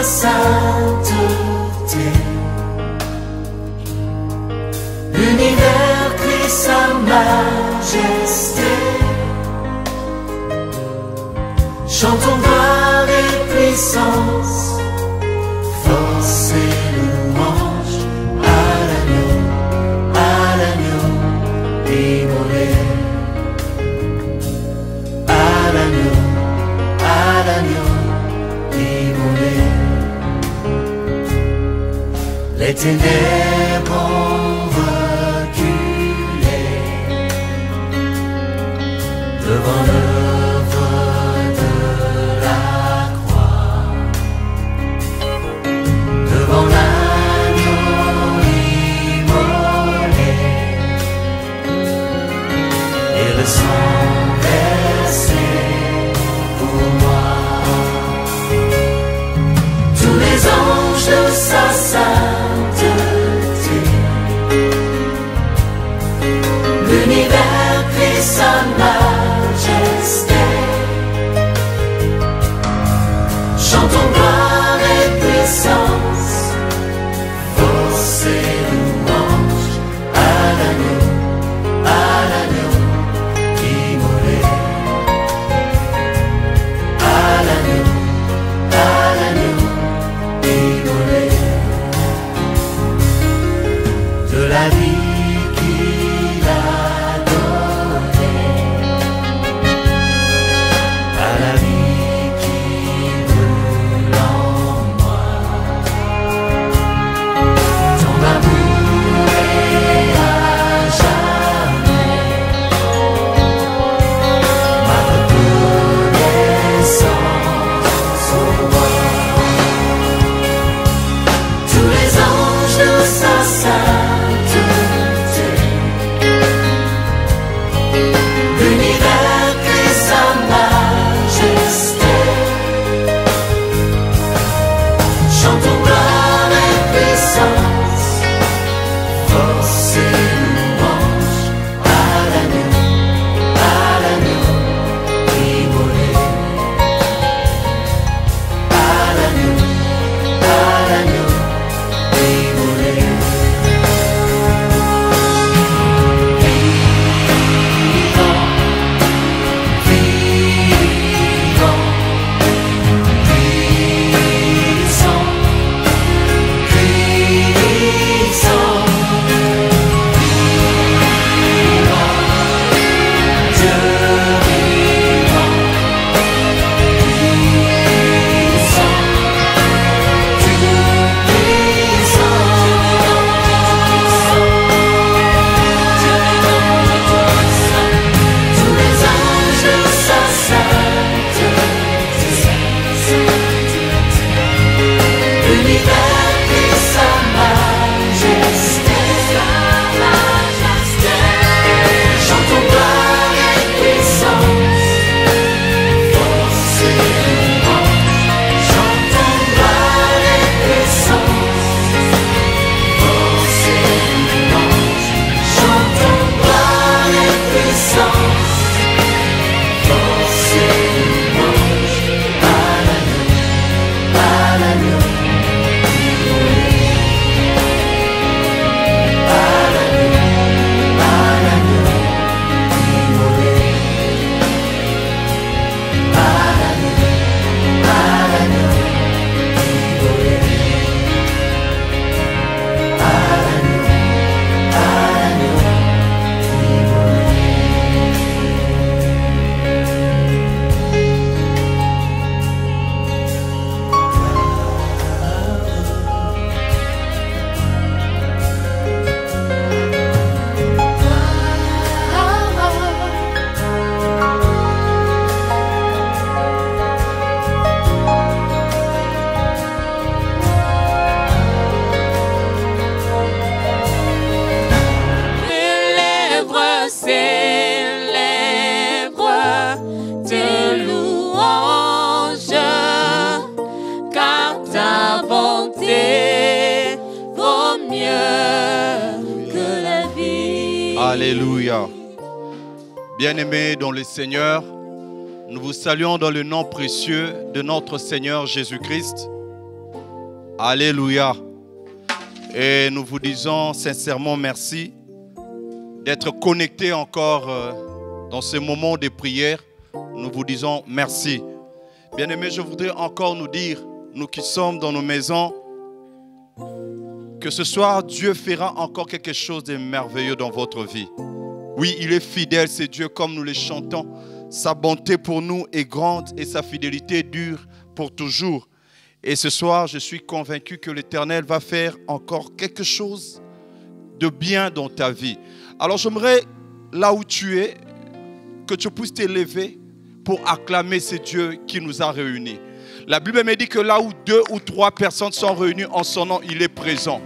sa sainteté. L'univers crie sa majesté. Chantons gloire et puissance, force et louange à l'agneau immolé. À l'agneau immolé. Les ténèbres ont reculé devant l'œuvre de la croix, devant l'agneau immolé et le sang versé pour moi. Tous les anges de sa sainteté, l'univers crie sa majesté. Chantons gloire et puissance, force et louange à l'agneau immolé. À l'agneau immolé. De la vie qu'il a donnée à la vie qui brûle en moi. Ton amour est à jamais ma reconnaissance au roi. Tous les anges de sa sainteté, l'univers crie sa majesté. Chantons gloire et puissance, force et louange à l'agneau immolé. À l'agneau immolé. Vivant, puissant, puissant, vivant, Dieu vivant, puissant, tout puissant. Tous les anges de sa sainteté, l'univers crie sa majesté. Chantons gloire et puissance, force et louange. Chantons gloire et puissance, force et louange. Chantons gloire et puissance, force et louange à l'agneau immolé. À l'agneau immolé. À l'agneau immolé. À l'agneau Lèvres célèbres tes louanges, car ta bonté vaut mieux que la vie. Alléluia. Bien-aimés dans le Seigneur, nous vous saluons dans le nom précieux de notre Seigneur Jésus-Christ. Alléluia. Et nous vous disons sincèrement merci d'être connectés encore dans ce moment de prière. Nous vous disons merci. Bien-aimés, je voudrais encore nous dire, nous qui sommes dans nos maisons, que ce soir, Dieu fera encore quelque chose de merveilleux dans votre vie. Oui, il est fidèle, c'est Dieu, comme nous le chantons. Sa bonté pour nous est grande et sa fidélité dure pour toujours. Et ce soir, je suis convaincu que l'Éternel va faire encore quelque chose de bien dans ta vie. Alors j'aimerais, là où tu es, que tu puisses t'élever pour acclamer ce Dieu qui nous a réunis. La Bible me dit que là où 2 ou 3 personnes sont réunies en son nom, il est présent.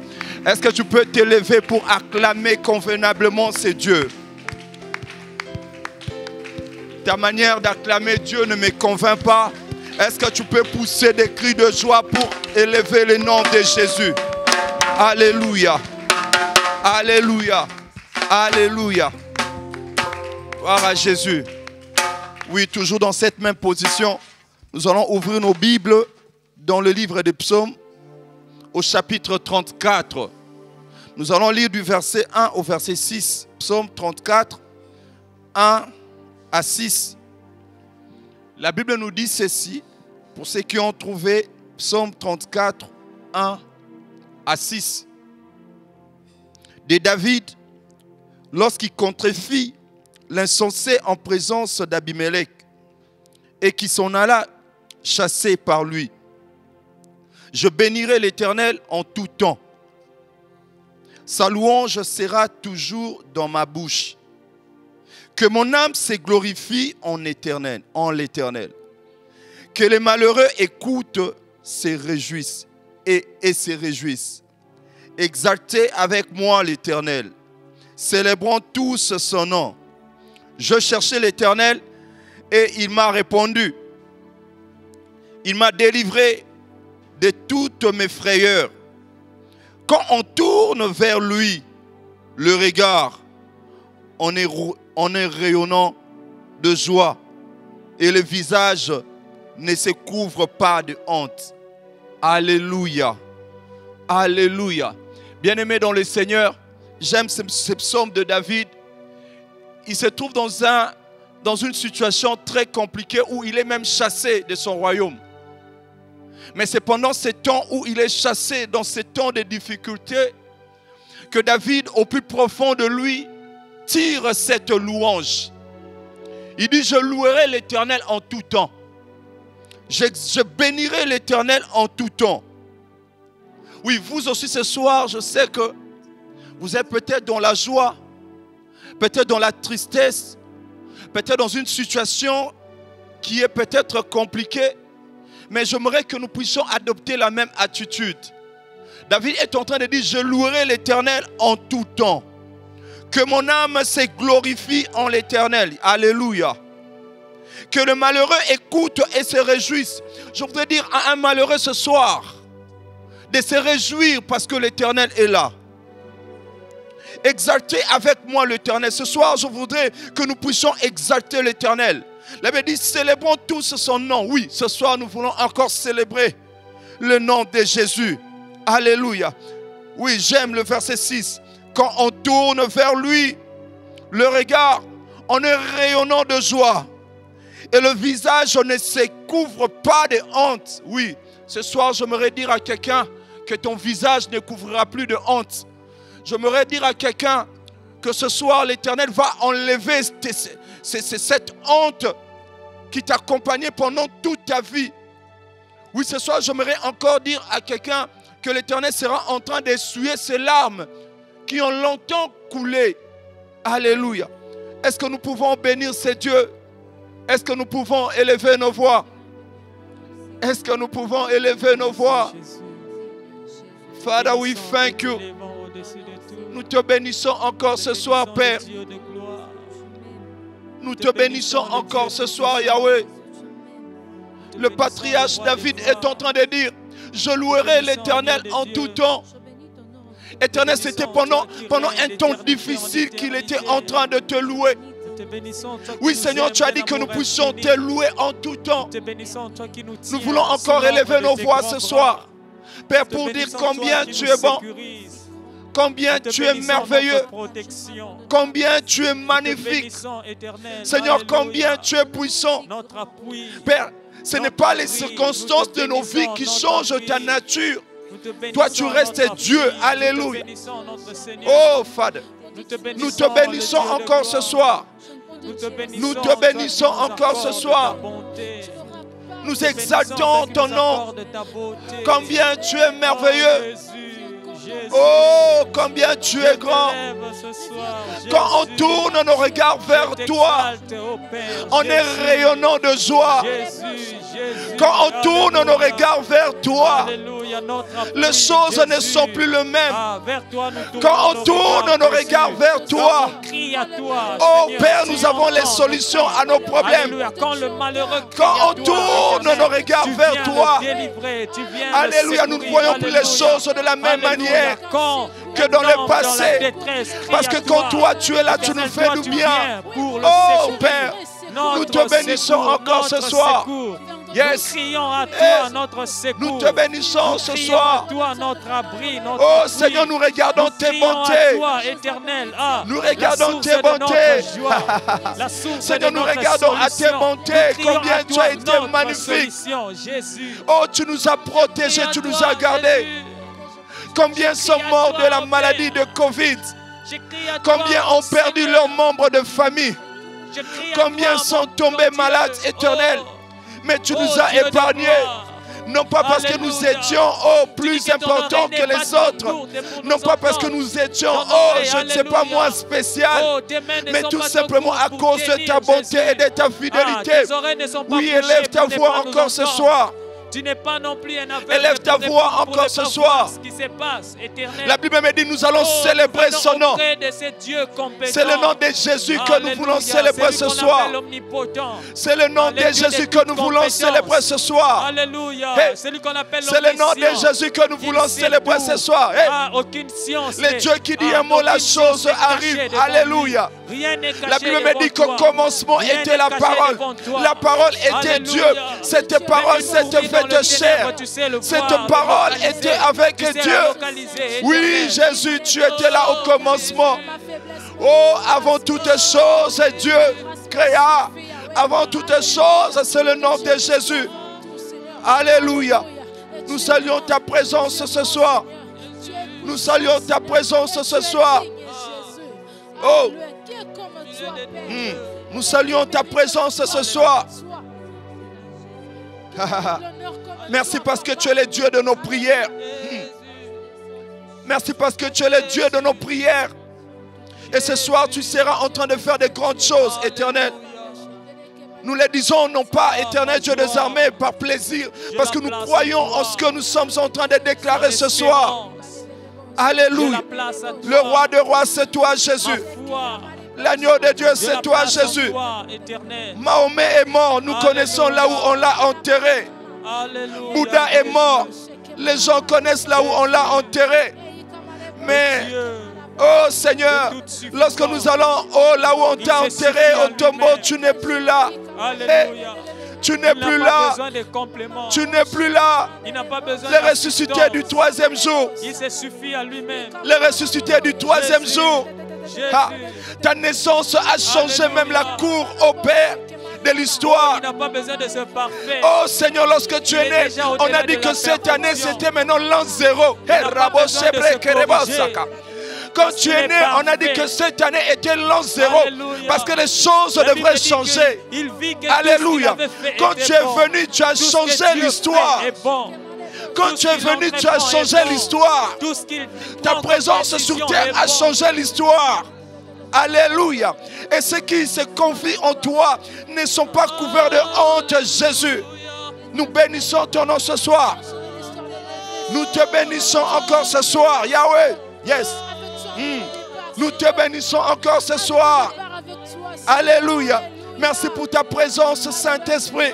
Est-ce que tu peux t'élever pour acclamer convenablement ce Dieu? Ta manière d'acclamer Dieu ne me convainc pas. Est-ce que tu peux pousser des cris de joie pour élever le nom de Jésus? Alléluia. Alléluia. Alléluia. Gloire à Jésus. Oui, toujours dans cette même position, nous allons ouvrir nos Bibles dans le livre des Psaumes au chapitre 34. Nous allons lire du verset 1 au verset 6. Psaume 34, 1 à 6. La Bible nous dit ceci, pour ceux qui ont trouvé Psaume 34, 1 à 6. De David, lorsqu'il contrefit l'insensé en présence d'Abimelech et qui s'en alla chassé par lui. Je bénirai l'Éternel en tout temps. Sa louange sera toujours dans ma bouche. Que mon âme se glorifie en l'Éternel. Que les malheureux écoutent, se réjouissent et se réjouissent. Exaltez avec moi l'Éternel. Célébrons tous son nom. Je cherchais l'Éternel et il m'a répondu. Il m'a délivré de toutes mes frayeurs. Quand on tourne vers lui le regard, on est rayonnant de joie et le visage ne se couvre pas de honte. Alléluia. Alléluia. Bien-aimé dans le Seigneur, j'aime ce psaume de David. Il se trouve dans une situation très compliquée où il est même chassé de son royaume. Mais c'est pendant ces temps où il est chassé, dans ces temps de difficulté, que David, au plus profond de lui, tire cette louange. Il dit, je louerai l'Éternel en tout temps. Je bénirai l'Éternel en tout temps. Oui, vous aussi ce soir, je sais que vous êtes peut-être dans la joie, peut-être dans la tristesse, peut-être dans une situation qui est peut-être compliquée, mais j'aimerais que nous puissions adopter la même attitude. David est en train de dire, je louerai l'Éternel en tout temps. Que mon âme se glorifie en l'Éternel. Alléluia. Que le malheureux écoute et se réjouisse. Je voudrais dire à un malheureux ce soir de se réjouir parce que l'Éternel est là. Exaltez avec moi l'Éternel. Ce soir, je voudrais que nous puissions exalter l'Éternel. La Bible dit, célébrons tous son nom. Oui, ce soir, nous voulons encore célébrer le nom de Jésus. Alléluia. Oui, j'aime le verset 6. Quand on tourne vers lui le regard, on est rayonnant de joie. Et le visage ne se couvre pas de honte. Oui, ce soir, j'aimerais dire à quelqu'un que ton visage ne couvrira plus de honte. J'aimerais dire à quelqu'un que ce soir, l'Éternel va enlever cette honte qui t'accompagnait pendant toute ta vie. Oui, ce soir, j'aimerais encore dire à quelqu'un que l'Éternel sera en train d'essuyer ses larmes qui ont longtemps coulé. Alléluia. Est-ce que nous pouvons bénir ce Dieu? Est-ce que nous pouvons élever nos voix? Est-ce que nous pouvons élever nos voix? Father, we thank you. Nous te bénissons encore ce soir, Père. Nous te bénissons encore ce soir, Yahweh. Le patriarche David est en train de dire, je louerai l'Éternel en tout temps. Éternel, c'était pendant un temps difficile qu'il était en train de te louer. Oui, Seigneur, tu as dit que nous puissions te louer en tout temps. Nous voulons encore élever nos voix ce soir Père, Te pour dire bénissons, combien toi qui tu nous es bon, sécurises. combien Te tu es bénissons merveilleux, notre protection. combien tu es Te magnifique. bénissons, Éternel. Seigneur, Alléluia. combien tu es puissant. Notre appui. Père, ce n'est Notre pas les abri. circonstances Nous te de nos vies bénissons, qui notre changent abri. ta nature. Nous te bénissons, Toi, tu restes notre Dieu. appui. Alléluia. Nous te bénissons, notre Seigneur. Oh, Father, Nous te nous te bénissons le Dieu de encore ce gloire. soir. Nous te bénissons, Nous te toi qui bénissons nous encore ce accordes soir. ta bonté. Nous Te exaltons bénissons, ton toi qui nous nom. accordes ta beauté. Combien tu es Oh, merveilleux. Jésus, Oh, combien tu je es grand. t'élève ce soir, Quand on Jésus. tourne nos regards vers Je toi, t'exalte, ô Père, on est Jésus. rayonnant de joie. Jésus, Jésus. Quand on tourne nos Alléluia. regards vers toi, Alléluia, notre appui, les choses ne Jésus. sont plus les mêmes. Ah, vers toi, nous tournons Quand on nos tourne nos Jésus. regards vers toi, Quand on crie à toi, oh Seigneur, Père, tu nous avons les entends. solutions à nos problèmes. Alléluia. Quand le malheureux crie Quand à on toi, tourne Éternel, nos regards tu vers viens toi, le délivrer, tu viens Alléluia, le nous ne secourir. voyons plus les Alléluia. choses de la même Alléluia. manière Quand que dans un le homme passé. dans la détresse crie Parce que à quand toi, tu es là, tu nous Éternel, fais toi, du tu bien. viens pour le Oh secourir. Père, Notre nous te bénissons secours, encore ce notre soir. secours. Yes. Nous crions à toi, Yes. notre secours. Nous te bénissons Nous ce crions soir. à toi, notre abri, notre Oh appui. Seigneur, nous regardons Nous tes crions bontés. à toi, Éternel. Ah, Nous la regardons source tes de bontés. notre joie, la source Seigneur, de nous notre regardons à tes solution. bontés, Nous crions combien à tu toi, as été notre magnifique. solution, Jésus. Oh, tu nous as protégés, tu nous as gardés. Combien sont morts de la maladie de Covid? Combien ont perdu leurs membres de famille? Combien sont tombés malades, Éternel? Mais tu nous as épargnés. Non pas parce que nous étions plus importants que les autres. Non pas parce que nous étions, je ne sais pas moi, spécial. Mais tout simplement à cause de ta bonté et de ta fidélité. Oui, élève ta voix encore ce soir. Tu n'es pas non plus un aveugle. Élève ta voix encore ce soir. Ce qui se passe, Éternel. La Bible me dit, nous allons célébrer son nom. C'est le nom de Jésus que nous voulons célébrer ce soir. C'est le nom de Jésus que nous voulons célébrer ce soir. Alléluia. Hey, Celui qu'on appelle c'est le nom de Jésus que nous voulons célébrer ce soir. Hey, aucune science. le Dieu qui dit un mot, la chose arrive. Alléluia. Rien n'est caché. La Bible me dit qu'au commencement était la parole. La parole était Dieu. Cette parole s'était faite chair. Cette parole était avec Dieu. Oui, Jésus, tu étais là au commencement. Oh, avant toutes choses, Dieu créa. Avant toutes choses, c'est le nom de Jésus. Alléluia. Nous saluons ta présence ce soir. Nous saluons ta présence ce soir. Oh, nous saluons ta présence ce soir. Merci parce que tu es le Dieu de nos prières. Merci parce que tu es le Dieu de nos prières. Et ce soir, tu seras en train de faire de grandes choses, Éternel. Nous le disons non pas, Éternel Dieu des armées, par plaisir, parce que nous croyons en ce que nous sommes en train de déclarer ce soir. Alléluia. Le roi des rois, c'est toi, Jésus. L'agneau de Dieu, c'est toi, Jésus. Mahomet est mort, nous connaissons là où on l'a enterré. Bouddha est mort, les gens connaissent là où on l'a enterré. Mais, oh Seigneur, lorsque nous allons, là où on t'a enterré au tombeau, tu n'es plus là. Hey, tu n'es plus là. Tu n'es plus là. Le ressuscité du troisième jour. Il se suffit à lui-même. Le ressuscité du troisième jour. Ah, ta naissance a changé même la cour au Père de l'histoire. Il n'a pas besoin de ce parfait. Oh Seigneur, lorsque tu es né, on a dit que cette année c'était maintenant l'an zéro. Quand tu es né, on a dit que cette année était l'an zéro. Parce que les choses devraient changer. Alléluia. Quand tu es venu, tu as changé l'histoire. Quand tu es venu, tu as changé l'histoire. Ta présence sur terre a changé l'histoire. Alléluia. Et ceux qui se confient en toi ne sont pas couverts de honte, Jésus. Nous bénissons ton nom ce soir. Nous te bénissons encore ce soir, Yahweh. Yes. Nous te bénissons encore ce soir. Alléluia. Merci pour ta présence, Saint-Esprit.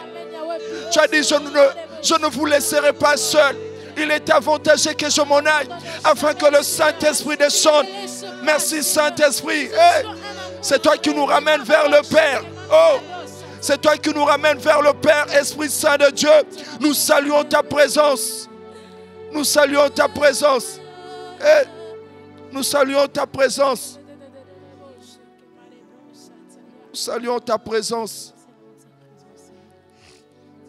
Tu as dit, je ne vous laisserai pas seul. Il est avantageux que je m'en aille afin que le Saint-Esprit descende. Merci, Saint-Esprit. Hey, c'est toi qui nous ramènes vers le Père. Oh, c'est toi qui nous ramènes vers le Père, Esprit Saint de Dieu. Nous saluons ta présence. Nous saluons ta présence. Et nous saluons ta présence. Nous saluons ta présence.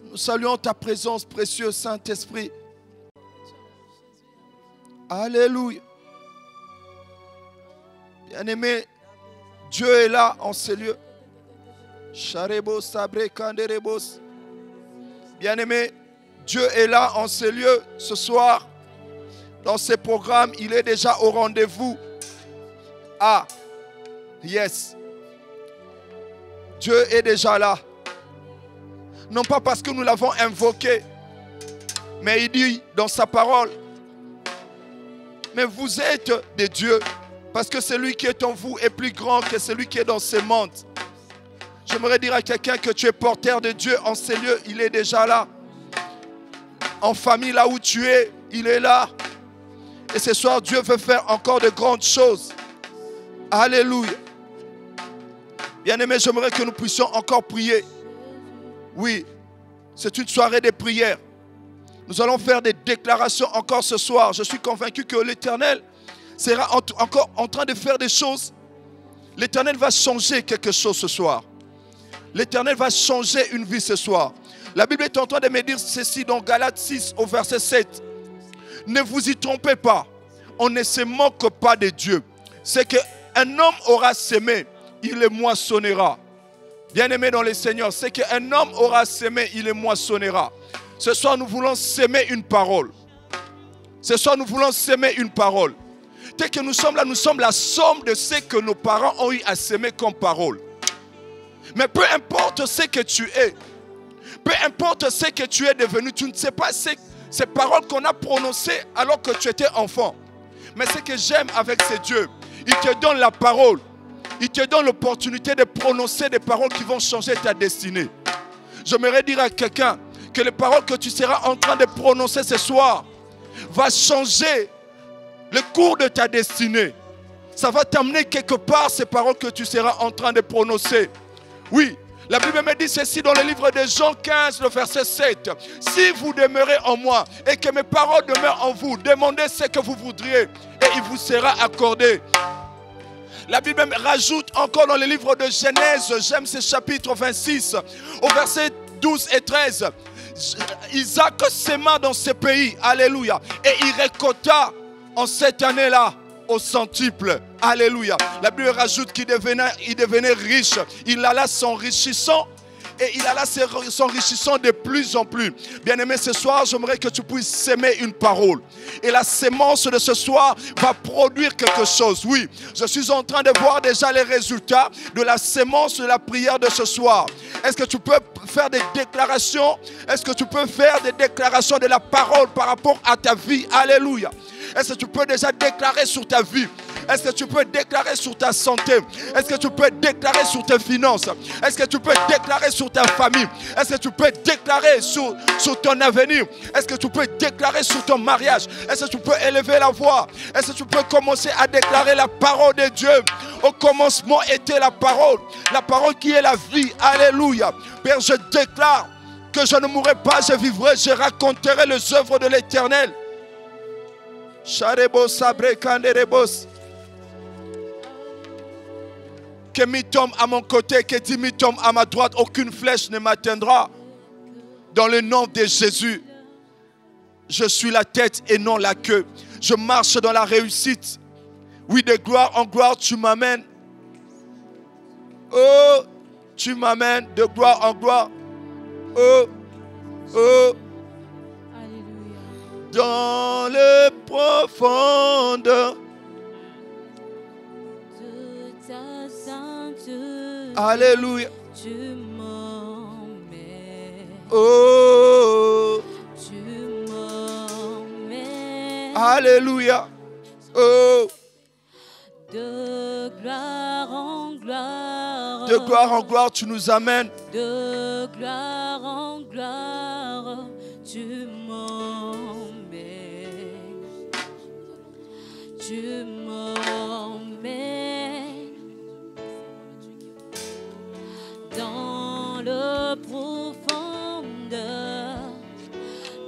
Nous saluons ta présence, précieux Saint-Esprit. Alléluia. Bien-aimé, Dieu est là en ces lieux. Bien-aimé, Dieu est là en ces lieux ce soir. Dans ces programmes, il est déjà au rendez-vous. Ah, yes. Dieu est déjà là. Non pas parce que nous l'avons invoqué, mais il dit dans sa parole, mais vous êtes des dieux, parce que celui qui est en vous est plus grand que celui qui est dans ce monde. J'aimerais dire à quelqu'un que tu es porteur de Dieu en ces lieux, il est déjà là. En famille, là où tu es, il est là. Et ce soir, Dieu veut faire encore de grandes choses. Alléluia. Bien-aimés, j'aimerais que nous puissions encore prier. Oui, c'est une soirée de prière. Nous allons faire des déclarations encore ce soir. Je suis convaincu que l'Éternel sera encore en train de faire des choses. L'Éternel va changer quelque chose ce soir. L'Éternel va changer une vie ce soir. La Bible est en train de me dire ceci dans Galates 6 au verset 7. Ne vous y trompez pas. On ne se moque pas de Dieu. C'est qu'un homme aura semé, il le moissonnera. Bien-aimé dans le Seigneur, c'est qu'un homme aura semé, il le moissonnera. Ce soir, nous voulons semer une parole. Ce soir, nous voulons semer une parole. Dès que nous sommes là, nous sommes la somme de ce que nos parents ont eu à semer comme parole. Mais peu importe ce que tu es, peu importe ce que tu es devenu, tu ne sais pas ces paroles qu'on a prononcées alors que tu étais enfant. Mais ce que j'aime avec ces dieux, il te donne la parole. Il te donne l'opportunité de prononcer des paroles qui vont changer ta destinée. J'aimerais dire à quelqu'un que les paroles que tu seras en train de prononcer ce soir vont changer le cours de ta destinée. Ça va t'amener quelque part ces paroles que tu seras en train de prononcer. Oui, la Bible me dit ceci dans le livre de Jean 15, le verset 7. Si vous demeurez en moi et que mes paroles demeurent en vous, demandez ce que vous voudriez et il vous sera accordé. La Bible rajoute encore dans le livre de Genèse, j'aime ce chapitre 26, au verset 12 et 13. Isaac sema dans ce pays, alléluia, et il récolta en cette année-là au centuple, alléluia. La Bible rajoute qu'il devenait riche, il alla s'enrichissant. Et il alla s'enrichissant de plus en plus. Bien-aimé, ce soir, j'aimerais que tu puisses s'aimer une parole. Et la sémence de ce soir va produire quelque chose. Oui, je suis en train de voir déjà les résultats de la sémence de la prière de ce soir. Est-ce que tu peux faire des déclarations? Est-ce que tu peux faire des déclarations de la parole par rapport à ta vie? Alléluia. Est-ce que tu peux déjà déclarer sur ta vie? Est-ce que tu peux déclarer sur ta santé? Est-ce que tu peux déclarer sur tes finances? Est-ce que tu peux déclarer sur ta famille? Est-ce que tu peux déclarer sur ton avenir? Est-ce que tu peux déclarer sur ton mariage? Est-ce que tu peux élever la voix? Est-ce que tu peux commencer à déclarer la parole de Dieu? Au commencement était la parole qui est la vie. Alléluia. Père, je déclare que je ne mourrai pas, je vivrai, je raconterai les œuvres de l'Éternel. Charebos, sabre, kanderebos. Que 1000 tombe à mon côté, que 10 000 tombent à ma droite, aucune flèche ne m'atteindra. Dans le nom de Jésus, je suis la tête et non la queue. Je marche dans la réussite. Oui, de gloire en gloire, tu m'amènes. Oh, tu m'amènes de gloire en gloire. Oh, oh. Dans les profondeurs. Alléluia. Tu m'emmènes. Oh. Tu m'emmènes. Alléluia. Oh. De gloire en gloire. De gloire en gloire, tu nous amènes. De gloire en gloire, tu m'emmènes. Tu m'emmènes. Dans le profondeur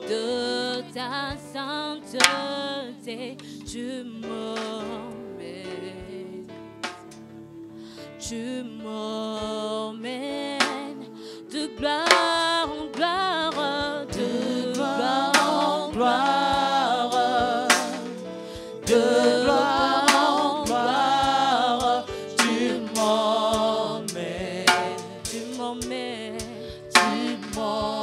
de ta sainteté. sainteté, tu m'emmènes. Tu m'emmènes de gloire en gloire, de gloire en gloire, de gloire en gloire. Tu m'emmènes, tu m'emmènes, tu m'emmènes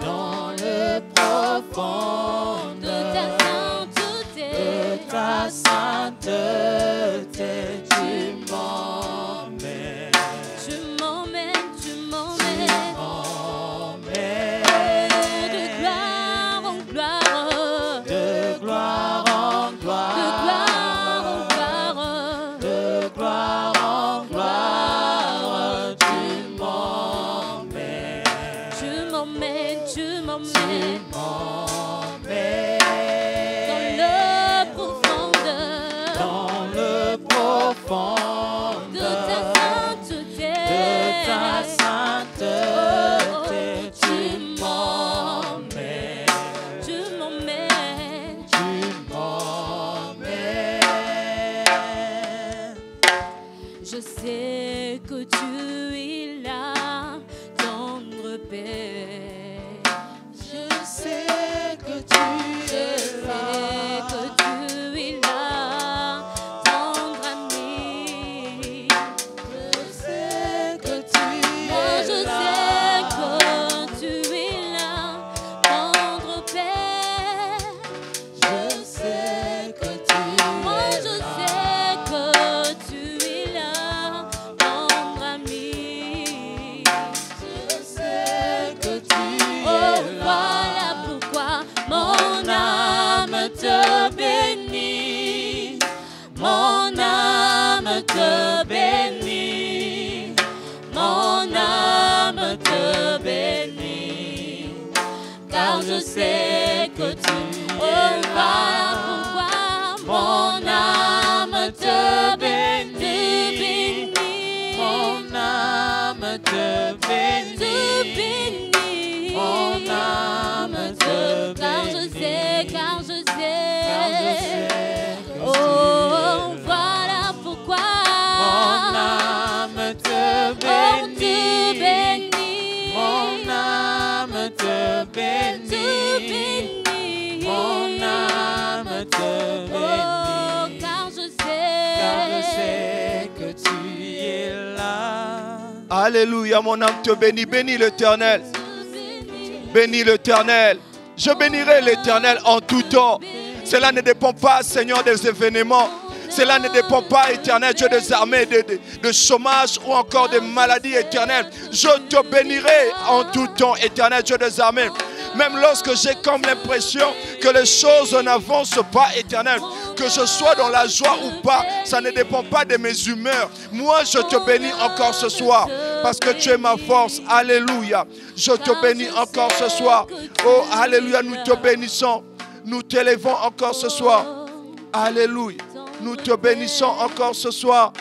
dans le profond de ta sainteté, tu m'emmènes. Tu m'emmènes, tu m'emmènes, de gloire en gloire, de gloire en gloire, de gloire en gloire, tu m'emmènes. Tu m'emmènes, tu m'emmènes, de ta sainteté, tu m'emmènes, tu m'emmènes, tu m'emmènes. Je sais que tu es là, tendre Père. Je sais que tu es là. Mon âme te bénit, mon âme te bénit, car je sais que tu es là. Pourquoi mon âme te bénit, mon âme te bénit, mon âme te bénit, car je sais, car je sais. Oh, voilà pourquoi mon âme te bénit, mon âme te bénit, mon âme te bénit, car je sais que tu es là. Alléluia, mon âme te bénit. Bénis l'Éternel. Bénis l'Éternel. Je bénirai l'Éternel en tout temps. Cela ne dépend pas, Seigneur, des événements. Cela ne dépend pas, Éternel Dieu des armées, de chômage ou encore de maladies éternelles. Je te bénirai en tout temps, Éternel Dieu des armées. Même lorsque j'ai comme l'impression que les choses n'avancent pas, Éternel, que je sois dans la joie ou pas, ça ne dépend pas de mes humeurs. Moi, je te bénis encore ce soir parce que tu es ma force. Alléluia. Je te bénis encore ce soir. Oh, alléluia, nous te bénissons. Nous t'élèvons encore ce soir. Alléluia. Nous te bénissons encore ce soir.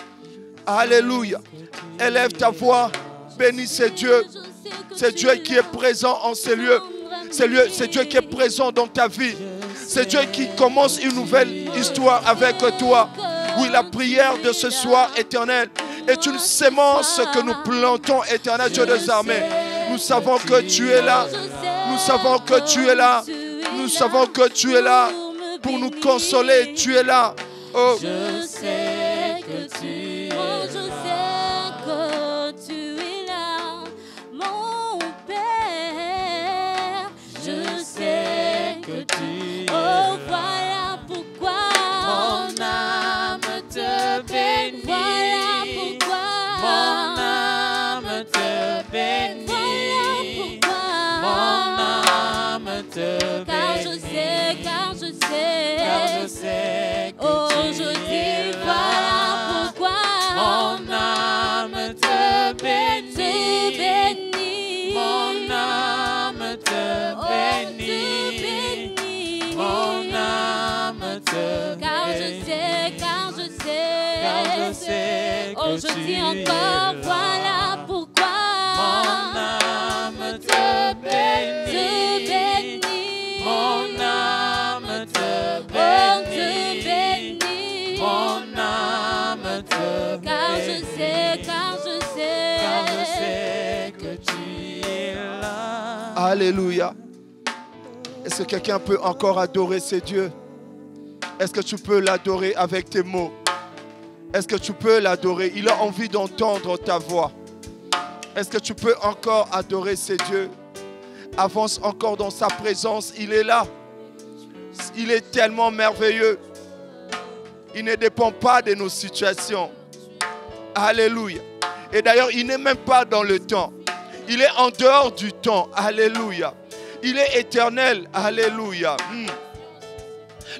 Alléluia. Élève ta voix. Bénis ce Dieu. C'est Dieu qui est présent en ces lieux. C'est Dieu qui est présent dans ta vie. C'est Dieu qui commence une nouvelle histoire avec toi. Oui, la prière de ce soir, Éternel, est une sémence que nous plantons, Éternel Dieu des armées. Nous savons que tu es là. Nous savons que tu es là. Nous savons que tu es là pour nous consoler. Tu es là. Oh. Je sais que tu es là. Je sais que tu es là, mon Père. Je sais que tu es là. Oh, voilà pourquoi mon âme te bénit. Voilà pourquoi mon âme te bénit. Voilà pourquoi mon âme te bénit. Car je sais, car je sais, car je sais que oh, je dis voilà pourquoi mon âme te bénit, mon âme te bénit, mon âme te bénit, car je sais, car je sais, car je sais que oh, je dis encore voilà pourquoi mon âme te bénit. Alléluia. Est-ce que quelqu'un peut encore adorer ce Dieu? Est-ce que tu peux l'adorer avec tes mots? Est-ce que tu peux l'adorer? Il a envie d'entendre ta voix. Est-ce que tu peux encore adorer ce Dieu? Avance encore dans sa présence. Il est là. Il est tellement merveilleux. Il ne dépend pas de nos situations. Alléluia. Et d'ailleurs, il n'est même pas dans le temps. Il est en dehors du temps. Alléluia. Il est éternel. Alléluia.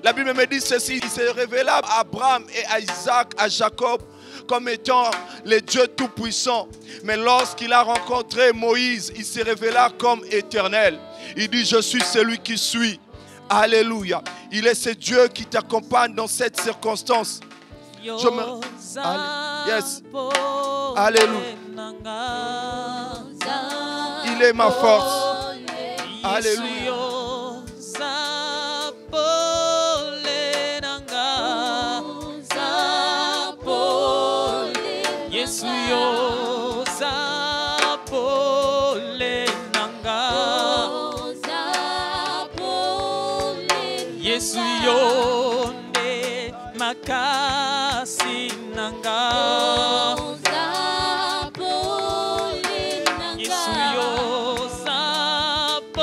La Bible me dit ceci. Il s'est révélé à Abraham et à Isaac, à Jacob, comme étant le Dieu Tout-Puissant. Mais lorsqu'il a rencontré Moïse, il s'est révélé comme éternel. Il dit, je suis celui qui suis. Alléluia. Il est ce Dieu qui t'accompagne dans cette circonstance. Yes. Alléluia. Il est ma force. Alléluia. Yesu yo ne makasi nanga. Yesu yo sapole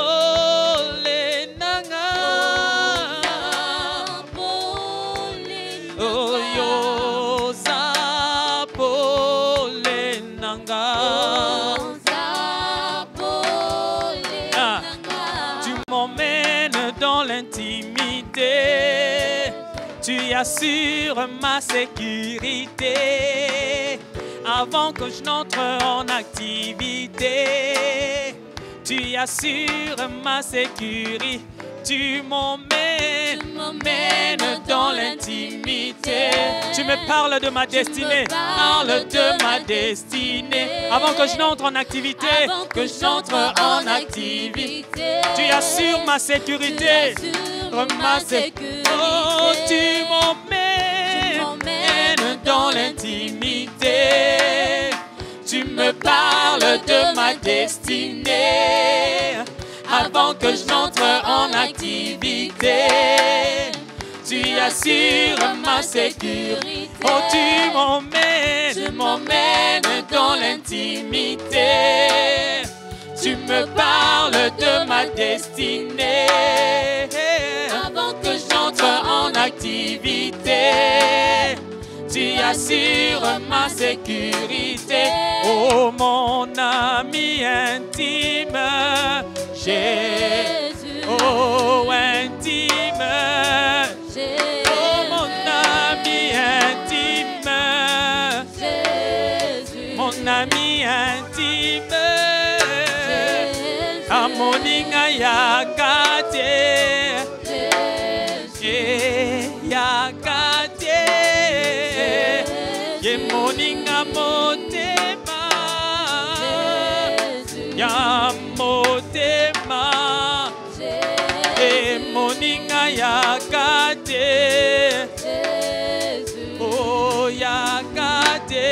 nanga. Oh yo sapole nanga. Tu m'emmènes dans l'intimité. Tu assures ma sécurité avant que je n'entre en activité. Tu assures ma sécurité. Tu m'emmènes dans l'intimité. Tu me parles de ma destinée. Parle de ma destinée. Avant que je n'entre en activité. Que je n'entre en activité. Tu assures ma sécurité. Ma sécurité. Oh, tu m'emmènes dans l'intimité. Tu me parles de ma destinée. Avant que je n'entre en activité. Tu assures ma sécurité. Oh, tu m'emmènes dans l'intimité. Tu me parles de ma destinée. Avant que j'entre en activité. Tu assures ma sécurité. Oh, mon ami intime. Jésus. Oh, intime. Jésus. Oh, mon ami intime. Jésus. Mon ami intime. Jésus. Amoninga yakate. Jésus. Yakate. Jésus. Yemoninga motema. Jésus. Yamotema. Moninga yakate. Jésus. Oh yakate.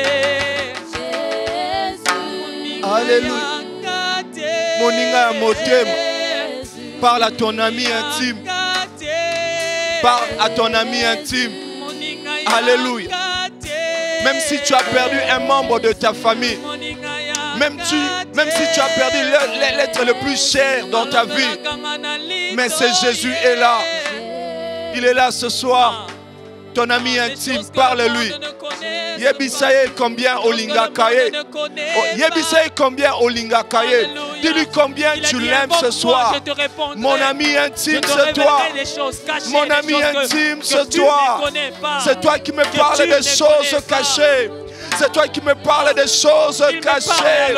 Jésus. Alléluia. Moninga motema. Parle à ton ami intime. Parle à ton ami intime. Alléluia. Même si tu as perdu un membre de ta famille. Même si tu as perdu l'être le plus cher dans ta vie. Mais c'est Jésus est là. Il est là ce soir. Ton ami intime, parle-lui. Yebisaye combien Olinga Kaye. Yebisaye combien Olinga Kaye. Dis-lui combien tu l'aimes ce soir. Mon ami intime, c'est toi. Mon ami intime, c'est toi. C'est toi qui me parles des choses cachées. C'est toi qui me parles des choses cachées.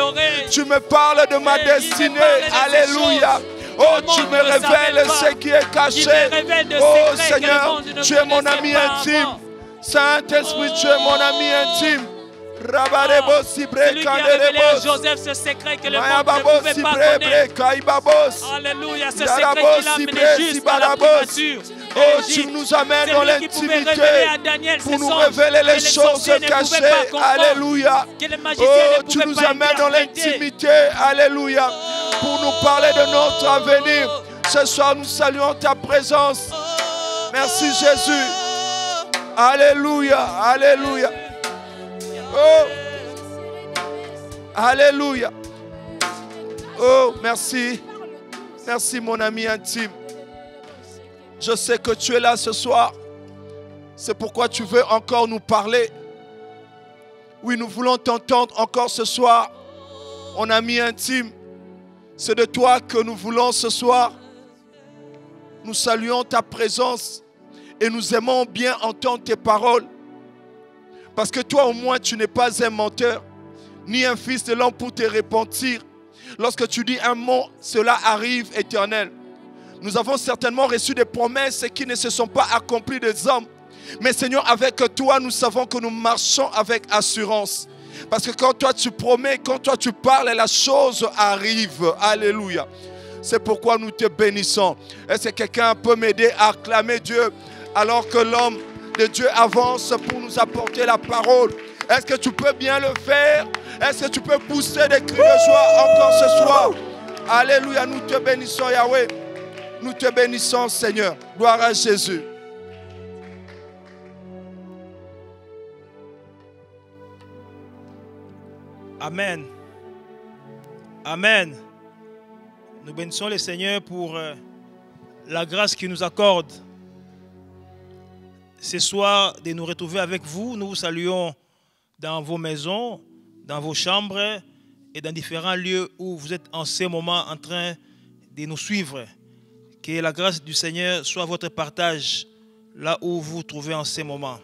Tu me parles de ma destinée. Alléluia. Oh, tu me révèles ce qui est caché. Oh Seigneur, tu es mon ami intime. Saint-Esprit, tu es mon ami intime. Celui qui a révélé à Joseph ce secret que le monde ne pouvait pas connaître. Alléluia, ce secret qu'il a amené jusqu'à la primature. Oh, tu nous amènes dans l'intimité pour nous révéler les choses cachées. Alléluia. Oh, tu nous amènes dans l'intimité. Alléluia. pour nous parler de notre avenir. Ce soir, nous saluons ta présence. Merci Jésus. Alléluia, alléluia. Oh, alléluia. Oh, merci. Merci mon ami intime. Je sais que tu es là ce soir. C'est pourquoi tu veux encore nous parler. Oui, nous voulons t'entendre encore ce soir. Mon ami intime, c'est de toi que nous voulons ce soir. Nous saluons ta présence et nous aimons bien entendre tes paroles. Parce que toi au moins tu n'es pas un menteur, ni un fils de l'homme pour te repentir. Lorsque tu dis un mot, cela arrive, Éternel. Nous avons certainement reçu des promesses qui ne se sont pas accomplies des hommes. Mais Seigneur, avec toi, nous savons que nous marchons avec assurance. Parce que quand toi tu promets, quand toi tu parles, la chose arrive. Alléluia. C'est pourquoi nous te bénissons. Est-ce que quelqu'un peut m'aider à acclamer Dieu alors que l'homme de Dieu avance pour nous apporter la parole? Est-ce que tu peux bien le faire? Est-ce que tu peux pousser des cris de joie encore ce soir? Alléluia, nous te bénissons Yahweh. Nous te bénissons Seigneur. Gloire à Jésus. Amen. Amen. Nous bénissons le Seigneur pour la grâce qu'il nous accorde ce soir de nous retrouver avec vous. Nous vous saluons dans vos maisons, dans vos chambres et dans différents lieux où vous êtes en ce moment en train de nous suivre. Que la grâce du Seigneur soit votre partage là où vous vous trouvez en ce moment.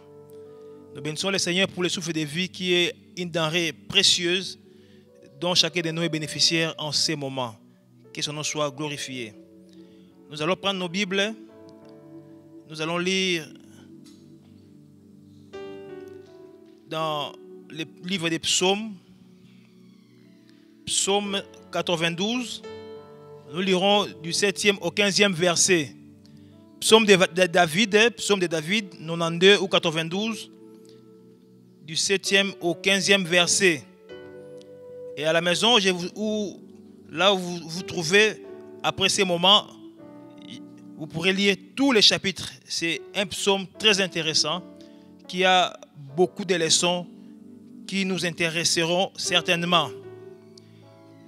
Nous bénissons le Seigneur pour le souffle de vie qui est une denrée précieuse dont chacun de nous est bénéficiaire en ces moments. Que son nom soit glorifié. Nous allons prendre nos Bibles. Nous allons lire dans le livre des psaumes. Psaume 92. Nous lirons du 7e au 15e verset. Psaume de David, 92 ou 92. Du 7e au 15e verset. Et à la maison, là où vous vous trouvez, après ces moments, vous pourrez lire tous les chapitres. C'est un psaume très intéressant qui a beaucoup de leçons qui nous intéresseront certainement.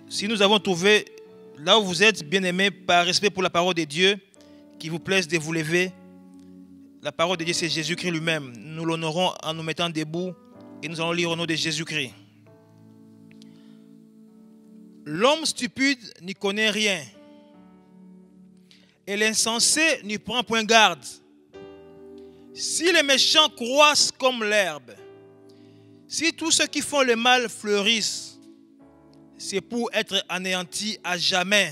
Si nous avons trouvé, là où vous êtes, bien-aimés, par respect pour la parole de Dieu, qu'il vous plaise de vous lever. La parole de Dieu, c'est Jésus-Christ lui-même. Nous l'honorons en nous mettant debout. Et nous allons lire au nom de Jésus-Christ. L'homme stupide n'y connaît rien. Et l'insensé n'y prend point garde. Si les méchants croissent comme l'herbe, si tous ceux qui font le mal fleurissent, c'est pour être anéantis à jamais.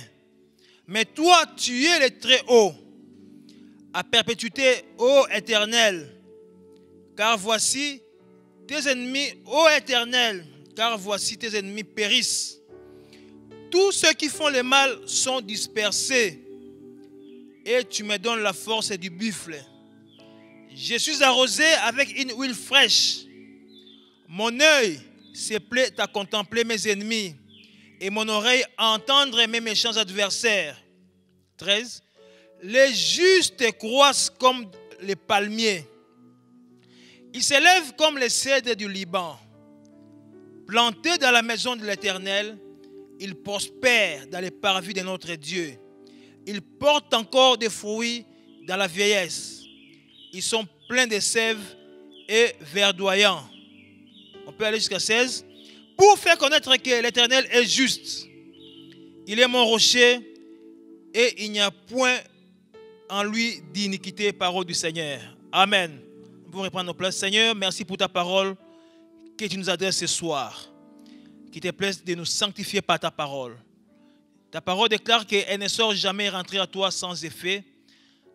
Mais toi, tu es le Très-Haut, à perpétuité, ô Éternel. Car voici tes ennemis, ô Éternel, car voici tes ennemis périssent. Tous ceux qui font le mal sont dispersés, et tu me donnes la force du buffle. Je suis arrosé avec une huile fraîche. Mon œil se plaît à contempler mes ennemis, et mon oreille à entendre mes méchants adversaires. 13. Les justes croissent comme les palmiers. Ils s'élèvent comme les cèdres du Liban. Plantés dans la maison de l'Éternel, ils prospèrent dans les parvis de notre Dieu. Ils portent encore des fruits dans la vieillesse. Ils sont pleins de sève et verdoyants. On peut aller jusqu'à 16. Pour faire connaître que l'Éternel est juste. Il est mon rocher et il n'y a point en lui d'iniquité, parole du Seigneur. Amen. Nous pouvons reprendre nos places. Seigneur, merci pour ta parole que tu nous adresses ce soir. Qu'il te plaise de nous sanctifier par ta parole. Ta parole déclare qu'elle ne sort jamais rentrer à toi sans effet,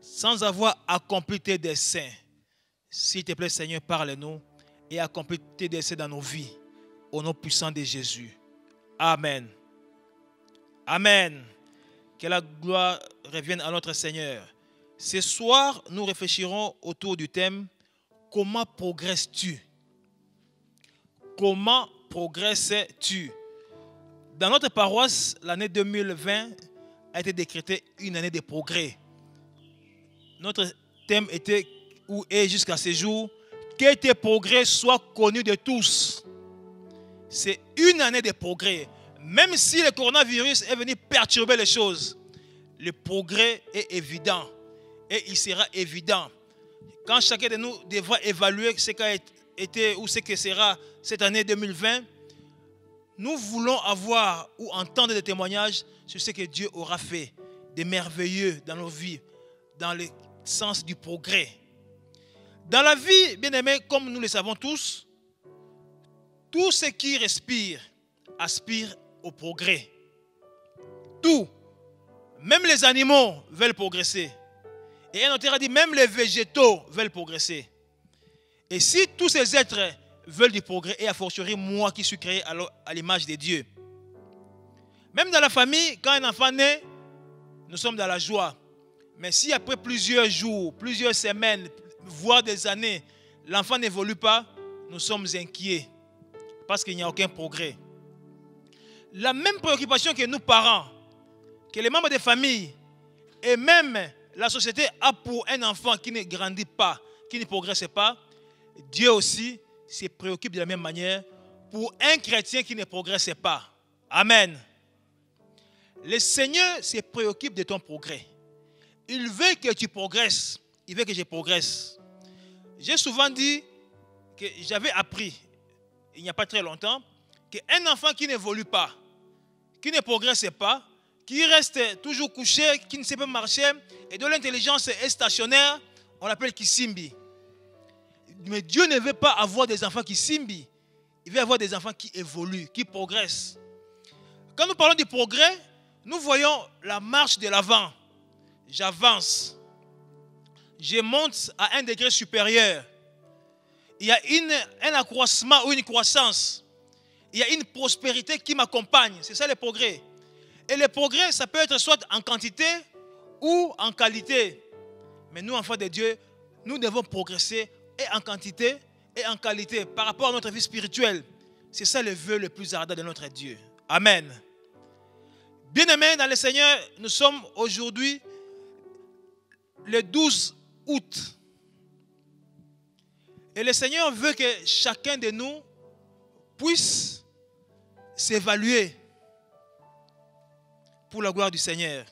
sans avoir accompli tes desseins. S'il te plaît, Seigneur, parle-nous et accomplis tes desseins dans nos vies. Au nom puissant de Jésus. Amen. Amen. Que la gloire revienne à notre Seigneur. Ce soir, nous réfléchirons autour du thème « Comment progresses-tu » Comment progresses-tu? Dans notre paroisse, l'année 2020 a été décrétée une année de progrès. Notre thème était, ou est jusqu'à ce jour, que tes progrès soient connus de tous. C'est une année de progrès. Même si le coronavirus est venu perturber les choses, le progrès est évident. Et il sera évident. Quand chacun de nous devra évaluer ce qu'a été ou ce que sera cette année 2020, nous voulons avoir ou entendre des témoignages sur ce que Dieu aura fait de merveilleux dans nos vies, dans le sens du progrès. Dans la vie, bien aimés, comme nous le savons tous, tout ce qui respire aspire au progrès. Tout, même les animaux veulent progresser. Et un auteur a dit, même les végétaux veulent progresser. Et si tous ces êtres veulent du progrès, et a fortiori moi qui suis créé à l'image de Dieu. Même dans la famille, quand un enfant naît, nous sommes dans la joie. Mais si après plusieurs jours, plusieurs semaines, voire des années, l'enfant n'évolue pas, nous sommes inquiets. Parce qu'il n'y a aucun progrès. La même préoccupation que nous parents, que les membres des familles, et même la société a pour un enfant qui ne grandit pas, qui ne progresse pas, Dieu aussi se préoccupe de la même manière pour un chrétien qui ne progresse pas. Amen. Le Seigneur se préoccupe de ton progrès. Il veut que tu progresses. Il veut que je progresse. J'ai souvent dit que j'avais appris, il n'y a pas très longtemps, qu'un enfant qui n'évolue pas, qui ne progresse pas, qui reste toujours couché, qui ne sait pas marcher, et dont l'intelligence est stationnaire, on l'appelle Kisimbi. Mais Dieu ne veut pas avoir des enfants qui simbi. Il veut avoir des enfants qui évoluent, qui progressent. Quand nous parlons du progrès, nous voyons la marche de l'avant. J'avance. Je monte à un degré supérieur. Il y a un accroissement ou une croissance. Il y a une prospérité qui m'accompagne. C'est ça le progrès. Et le progrès, ça peut être soit en quantité ou en qualité. Mais nous, enfants de Dieu, nous devons progresser et en quantité et en qualité par rapport à notre vie spirituelle. C'est ça le vœu le plus ardent de notre Dieu. Amen. Bien-aimés dans le Seigneur, nous sommes aujourd'hui le 12 août. Et le Seigneur veut que chacun de nous puisse s'évaluer pour la gloire du Seigneur.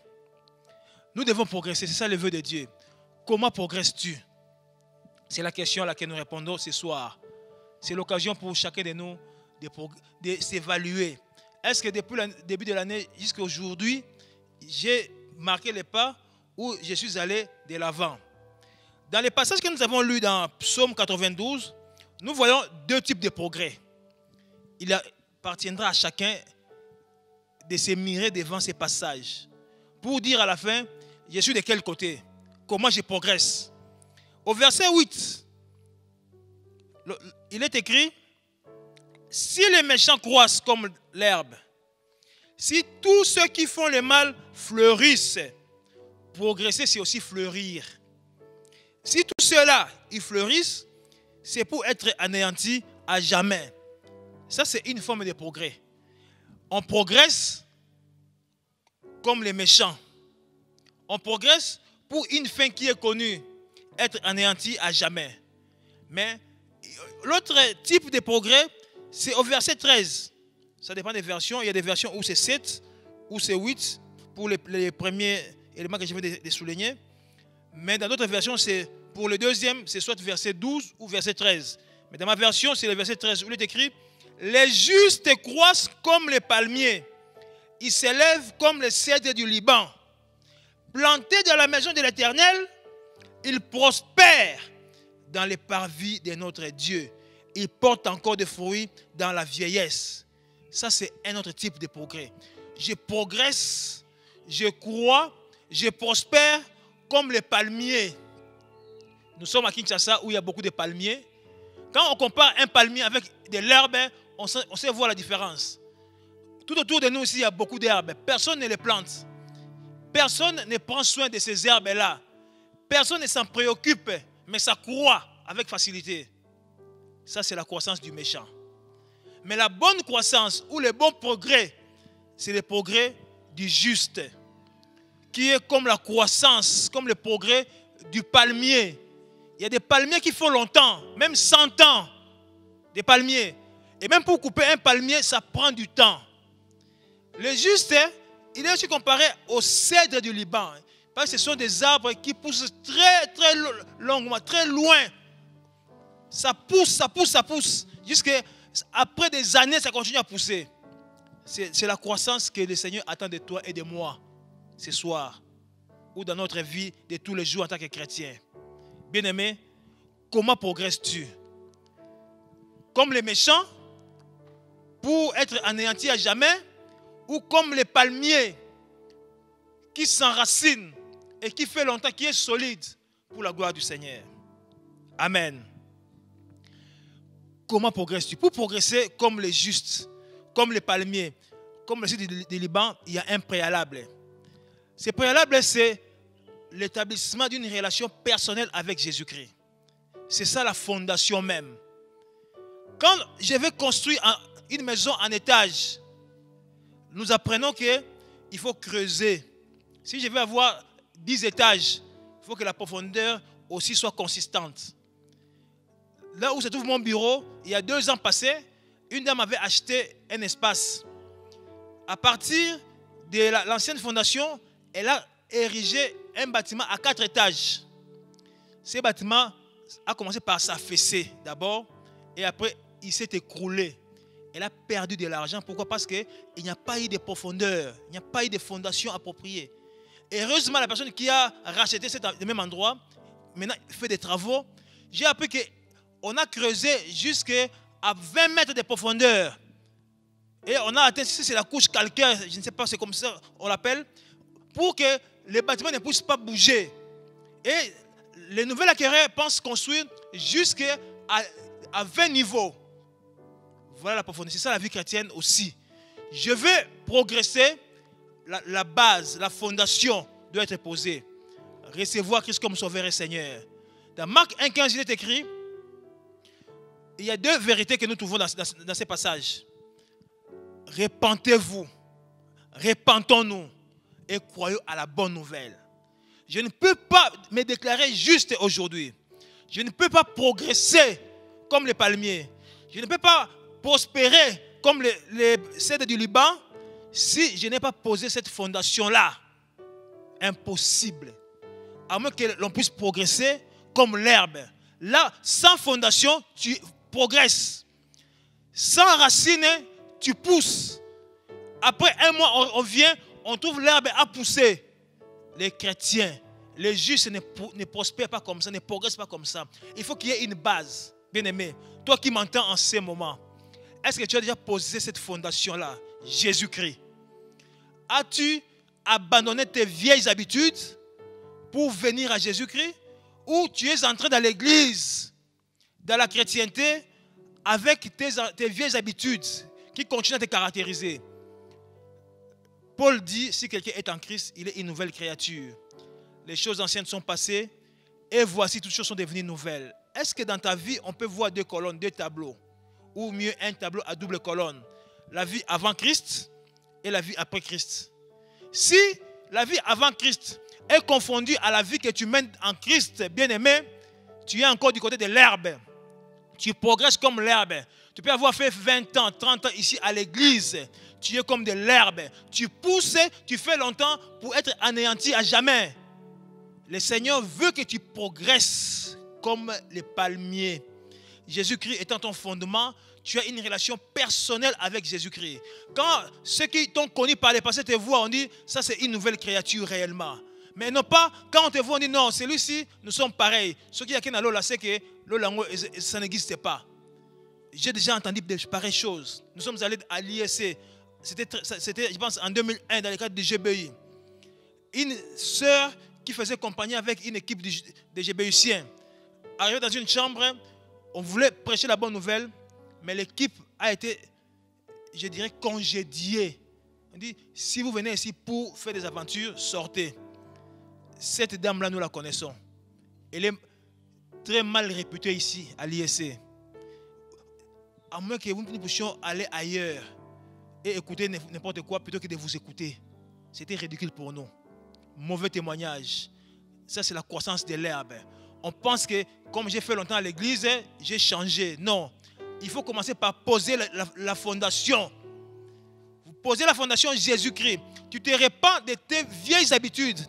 Nous devons progresser, c'est ça le vœu de Dieu. Comment progresses-tu? C'est la question à laquelle nous répondons ce soir. C'est l'occasion pour chacun de nous de s'évaluer. Est-ce que depuis le début de l'année jusqu'à aujourd'hui, j'ai marqué les pas ou je suis allé de l'avant? Dans les passages que nous avons lus dans Psaume 92, nous voyons deux types de progrès. Il appartiendra à chacun de se mirer devant ces passages pour dire à la fin, je suis de quel côté? Comment je progresse? Au verset 8, il est écrit, si les méchants croissent comme l'herbe, si tous ceux qui font le mal fleurissent, progresser c'est aussi fleurir. Si tout cela, ils fleurissent, c'est pour être anéantis à jamais. Ça, c'est une forme de progrès. On progresse comme les méchants. On progresse pour une fin qui est connue, être anéanti à jamais. Mais l'autre type de progrès, c'est au verset 13. Ça dépend des versions. Il y a des versions où c'est 7, où c'est 8, pour les premiers éléments que je viens de souligner. Mais dans d'autres versions, c'est pour le deuxième, c'est soit verset 12 ou verset 13. Mais dans ma version, c'est le verset 13 où il est écrit « Les justes croissent comme les palmiers. Ils s'élèvent comme les cèdres du Liban. Plantés dans la maison de l'Éternel, ils prospèrent dans les parvis de notre Dieu. Ils portent encore des fruits dans la vieillesse. » Ça, c'est un autre type de progrès. Je progresse, je crois, je prospère comme les palmiers. Nous sommes à Kinshasa où il y a beaucoup de palmiers. Quand on compare un palmier avec de l'herbe, on sait voir la différence. Tout autour de nous ici, il y a beaucoup d'herbes. Personne ne les plante. Personne ne prend soin de ces herbes-là. Personne ne s'en préoccupe, mais ça croît avec facilité. Ça, c'est la croissance du méchant. Mais la bonne croissance ou le bon progrès c'est le progrès du juste, qui est comme la croissance, comme le progrès du palmier. Il y a des palmiers qui font longtemps, même 100 ans, des palmiers. Et même pour couper un palmier, ça prend du temps. Le juste, il est aussi comparé au cèdre du Liban. Parce que ce sont des arbres qui poussent très longuement, très loin. Ça pousse. Jusqu'après des années, ça continue à pousser. C'est la croissance que le Seigneur attend de toi et de moi ce soir. Ou dans notre vie de tous les jours en tant que chrétien. Bien-aimé, comment progresses-tu? Comme les méchants, pour être anéantis à jamais, ou comme les palmiers qui s'enracinent et qui fait longtemps, qui est solide pour la gloire du Seigneur. Amen. Comment progresses-tu? Pour progresser comme les justes, comme les palmiers, comme le site du Liban, il y a un préalable. Ce préalable, c'est l'établissement d'une relation personnelle avec Jésus-Christ. C'est ça la fondation même. Quand je vais construire une maison en étage, nous apprenons qu'il faut creuser. Si je veux avoir 10 étages, il faut que la profondeur aussi soit consistante. Là où se trouve mon bureau, il y a 2 ans passés, une dame avait acheté un espace. À partir de l'ancienne fondation, elle a érigé un bâtiment à 4 étages. Ce bâtiment a commencé par s'affaisser d'abord et après il s'est écroulé. Elle a perdu de l'argent. Pourquoi? Parce qu'il n'y a pas eu de profondeur, il n'y a pas eu de fondation appropriée. Et heureusement, la personne qui a racheté le même endroit, maintenant fait des travaux. J'ai appris qu'on a creusé jusqu'à 20 mètres de profondeur. Et on a atteint, c'est la couche calcaire, je ne sais pas, c'est comme ça on l'appelle, pour que les bâtiments ne puissent pas bouger. Et les nouvelles acquéreurs pensent construire jusqu'à 20 niveaux. Voilà la profondeur. C'est ça la vie chrétienne aussi. Je veux progresser, la base, la fondation doit être posée. Recevoir Christ comme Sauveur et Seigneur. Dans Marc 1,15, il est écrit, il y a 2 vérités que nous trouvons dans ces passages. Repentez-vous, repentons-nous et croyons à la bonne nouvelle. Je ne peux pas me déclarer juste aujourd'hui. Je ne peux pas progresser comme les palmiers. Je ne peux pas prospérer comme les cèdres du Liban si je n'ai pas posé cette fondation-là. Impossible. À moins que l'on puisse progresser comme l'herbe. Là, sans fondation, tu progresses. Sans racines, tu pousses. Après 1 mois, on vient, on trouve l'herbe à pousser. Les chrétiens, les justes ne prospèrent pas comme ça, ne progressent pas comme ça. Il faut qu'il y ait une base. Bien-aimé, toi qui m'entends en ce moment, est-ce que tu as déjà posé cette fondation-là? Jésus-Christ. As-tu abandonné tes vieilles habitudes pour venir à Jésus-Christ? Ou tu es entré dans l'église, dans la chrétienté, avec tes vieilles habitudes qui continuent à te caractériser? Paul dit, si quelqu'un est en Christ, il est une nouvelle créature. Les choses anciennes sont passées et voici, toutes choses sont devenues nouvelles. Est-ce que dans ta vie, on peut voir 2 colonnes, 2 tableaux? Ou mieux, un tableau à double colonne. La vie avant Christ et la vie après Christ. Si la vie avant Christ est confondue à la vie que tu mènes en Christ, bien-aimé, tu es encore du côté de l'herbe. Tu progresses comme l'herbe. Tu peux avoir fait 20 ans, 30 ans ici à l'église. Tu es comme de l'herbe. Tu pousses, tu fais longtemps pour être anéanti à jamais. Le Seigneur veut que tu progresses comme les palmiers. Jésus-Christ étant ton fondement, tu as une relation personnelle avec Jésus-Christ. Quand ceux qui t'ont connu par le passé te voient, on dit, ça c'est une nouvelle créature réellement. Mais non pas, quand on te voit, on dit, non, celui-ci, nous sommes pareils. Ce qui est à Lola, c'est que Lola, ça n'existe pas. J'ai déjà entendu de pareilles choses. Nous sommes allés à l'ISC. C'était, je pense, en 2001, dans le cadre du GBI. Une sœur qui faisait compagnie avec une équipe de GBIciens. Arrivée dans une chambre, on voulait prêcher la bonne nouvelle, mais l'équipe a été, je dirais, congédiée. On dit, si vous venez ici pour faire des aventures, sortez. Cette dame-là, nous la connaissons. Elle est très mal réputée ici, à l'ISC. À moins que nous puissions aller ailleurs. et écouter n'importe quoi plutôt que de vous écouter. C'était ridicule pour nous. Mauvais témoignage. Ça, c'est la croissance de l'herbe. On pense que, comme j'ai fait longtemps à l'église, j'ai changé. Non. Il faut commencer par poser la fondation. Vous posez la fondation Jésus-Christ. Tu te répands de tes vieilles habitudes.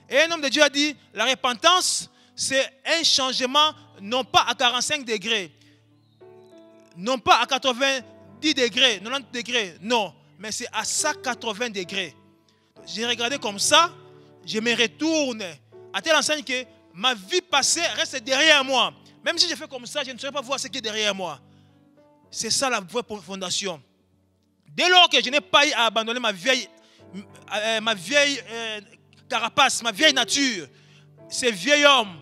Et un homme de Dieu a dit, la repentance, c'est un changement, non pas à 45 degrés, non pas à 90 degrés, 90 degrés, non, mais c'est à 180 degrés. J'ai regardé comme ça, je me retourne à telle enseigne que ma vie passée reste derrière moi. Même si je fais comme ça, je ne saurais pas voir ce qui est derrière moi. C'est ça la vraie fondation. Dès lors que je n'ai pas eu à abandonner ma vieille carapace, ma vieille nature, ce vieil homme,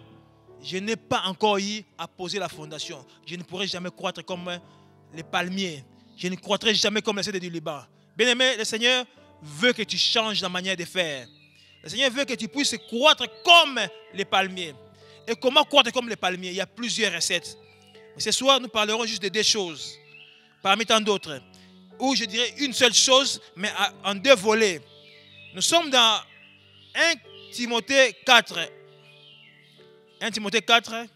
je n'ai pas encore eu à poser la fondation. Je ne pourrai jamais croître comme les palmiers. Je ne croîtrai jamais comme les cèdres du Liban. Bien-aimé, le Seigneur veut que tu changes la manière de faire. Le Seigneur veut que tu puisses croître comme les palmiers. Et comment croître comme les palmiers? Il y a plusieurs recettes. Mais ce soir, nous parlerons juste de deux choses, parmi tant d'autres. Ou je dirais une seule chose, mais en deux volets. Nous sommes dans 1 Timothée 4. 1 Timothée 4,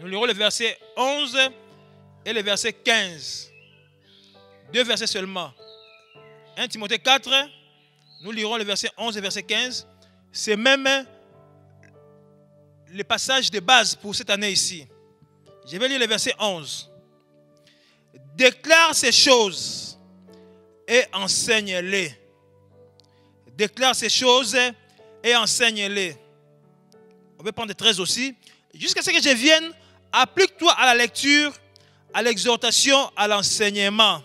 nous lirons le verset 11 et le verset 15. Deux versets seulement. 1 Timothée 4, nous lirons le verset 11 et verset 15. C'est même le passage de base pour cette année ici. Je vais lire le verset 11. Déclare ces choses et enseigne-les. Déclare ces choses et enseigne-les. On va prendre 13 aussi. Jusqu'à ce que je vienne, applique-toi à la lecture, à l'exhortation, à l'enseignement.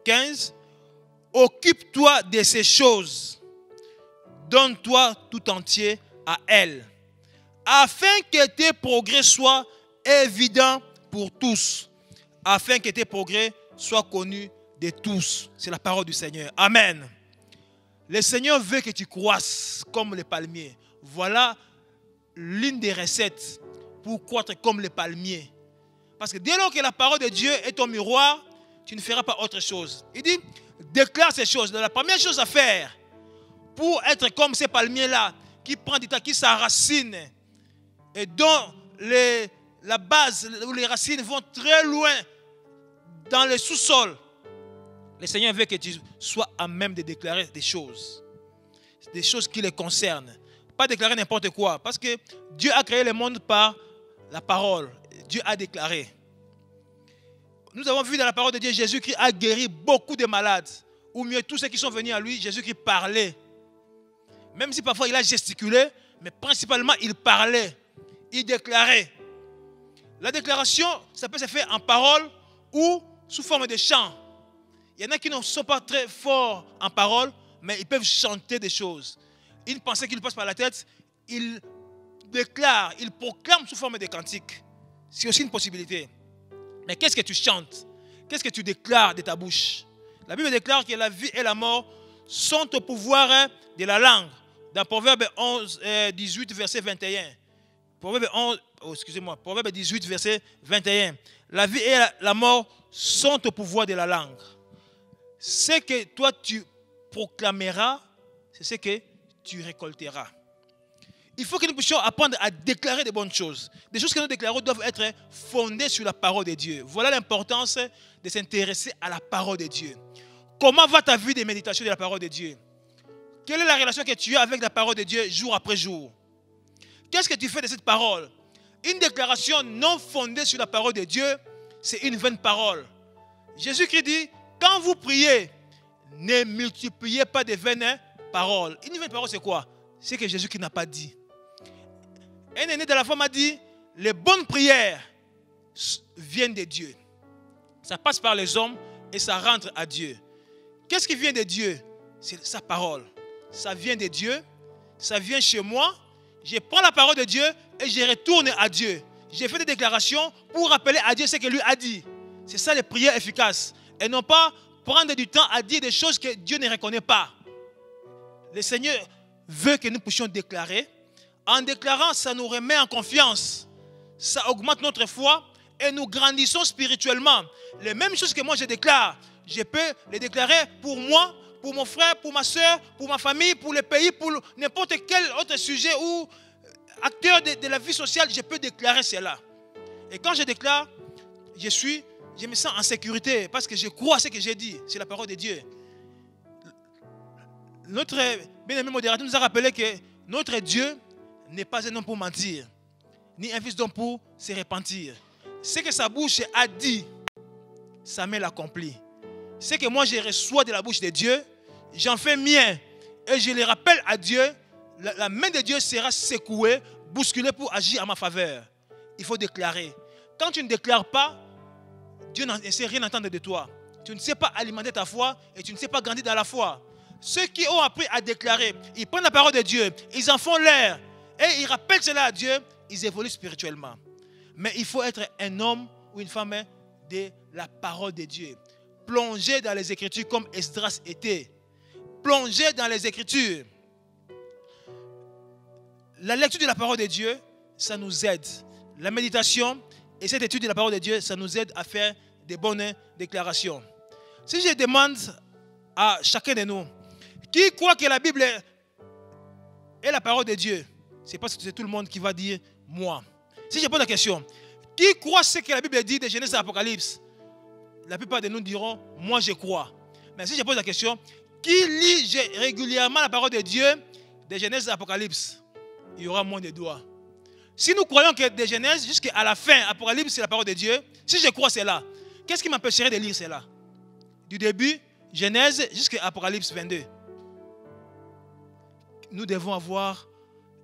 15. Occupe-toi de ces choses. Donne-toi tout entier à elles, afin que tes progrès soient évidents pour tous, afin que tes progrès soient connus de tous. C'est la parole du Seigneur. Amen. Le Seigneur veut que tu croisses comme les palmiers. Voilà l'une des recettes pour croître comme les palmiers. Parce que dès lors que la parole de Dieu est ton miroir, tu ne feras pas autre chose. Il dit, déclare ces choses. La première chose à faire pour être comme ces palmiers-là, qui prend du temps, qui s'enracinent, et dont la base ou les racines vont très loin dans le sous-sol, le Seigneur veut que tu sois à même de déclarer des choses qui les concernent. Pas déclarer n'importe quoi, parce que Dieu a créé le monde par la parole. Dieu a déclaré. Nous avons vu dans la parole de Dieu, Jésus-Christ a guéri beaucoup de malades. Ou mieux, tous ceux qui sont venus à lui, Jésus-Christ parlait. Même si parfois il a gesticulé, mais principalement il parlait. Il déclarait. La déclaration, ça peut se faire en parole ou sous forme de chant. Il y en a qui ne sont pas très forts en parole, mais ils peuvent chanter des choses. Une pensée qui lui passe par la tête, il déclare, il proclame sous forme de cantique. C'est aussi une possibilité. Mais qu'est-ce que tu chantes? Qu'est-ce que tu déclares de ta bouche? La Bible déclare que la vie et la mort sont au pouvoir de la langue. Dans Proverbe 18, verset 21. Proverbe 18, verset 21. La vie et la mort sont au pouvoir de la langue. Ce que toi tu proclameras, c'est ce que tu récolteras. Il faut que nous puissions apprendre à déclarer de bonnes choses. Des choses que nous déclarons doivent être fondées sur la parole de Dieu. Voilà l'importance de s'intéresser à la parole de Dieu. Comment va ta vie de méditation de la parole de Dieu? Quelle est la relation que tu as avec la parole de Dieu jour après jour? Qu'est-ce que tu fais de cette parole? Une déclaration non fondée sur la parole de Dieu, c'est une vaine parole. Jésus-Christ dit, quand vous priez, ne multipliez pas de vaines paroles. Une vaine parole, c'est quoi? C'est que Jésus-Christ n'a pas dit. Un aîné de la foi m'a dit, les bonnes prières viennent de Dieu. Ça passe par les hommes et ça rentre à Dieu. Qu'est-ce qui vient de Dieu? C'est sa parole. Ça vient de Dieu, ça vient chez moi. Je prends la parole de Dieu et je retourne à Dieu. J'ai fait des déclarations pour rappeler à Dieu ce que lui a dit. C'est ça les prières efficaces. Et non pas prendre du temps à dire des choses que Dieu ne reconnaît pas. Le Seigneur veut que nous puissions déclarer. En déclarant, ça nous remet en confiance. Ça augmente notre foi et nous grandissons spirituellement. Les mêmes choses que moi je déclare, je peux les déclarer pour moi, pour mon frère, pour ma soeur, pour ma famille, pour le pays, pour n'importe quel autre sujet ou acteur de la vie sociale, je peux déclarer cela. Et quand je déclare, je me sens en sécurité parce que je crois à ce que j'ai dit. C'est la parole de Dieu. Notre bien-aimé modérateur nous a rappelé que notre Dieu n'est pas un homme pour mentir, ni un fils d'homme pour se repentir. Ce que sa bouche a dit, sa main l'accomplit. Ce que moi je reçois de la bouche de Dieu, j'en fais mien. Et je le rappelle à Dieu, la main de Dieu sera secouée, bousculée pour agir à ma faveur. Il faut déclarer. Quand tu ne déclares pas, Dieu ne sait rien entendre de toi. Tu ne sais pas alimenter ta foi et tu ne sais pas grandir dans la foi. Ceux qui ont appris à déclarer, ils prennent la parole de Dieu, ils en font l'air et ils rappellent cela à Dieu, ils évoluent spirituellement. Mais il faut être un homme ou une femme de la parole de Dieu. Plonger dans les Écritures comme Esdras était. Plonger dans les Écritures. La lecture de la parole de Dieu, ça nous aide. La méditation et cette étude de la parole de Dieu, ça nous aide à faire des bonnes déclarations. Si je demande à chacun de nous, qui croit que la Bible est la parole de Dieu? C'est parce que c'est tout le monde qui va dire moi. Si je pose la question, qui croit ce que la Bible dit de Genèse à Apocalypse? La plupart de nous diront, moi je crois. Mais si je pose la question, qui lit régulièrement la parole de Dieu de Genèse à Apocalypse? Il y aura moins de doigts. Si nous croyons que de Genèse jusqu'à la fin, Apocalypse c'est la parole de Dieu, si je crois cela, qu'est-ce qui m'empêcherait de lire cela? Du début, Genèse jusqu'à Apocalypse 22. Nous devons avoir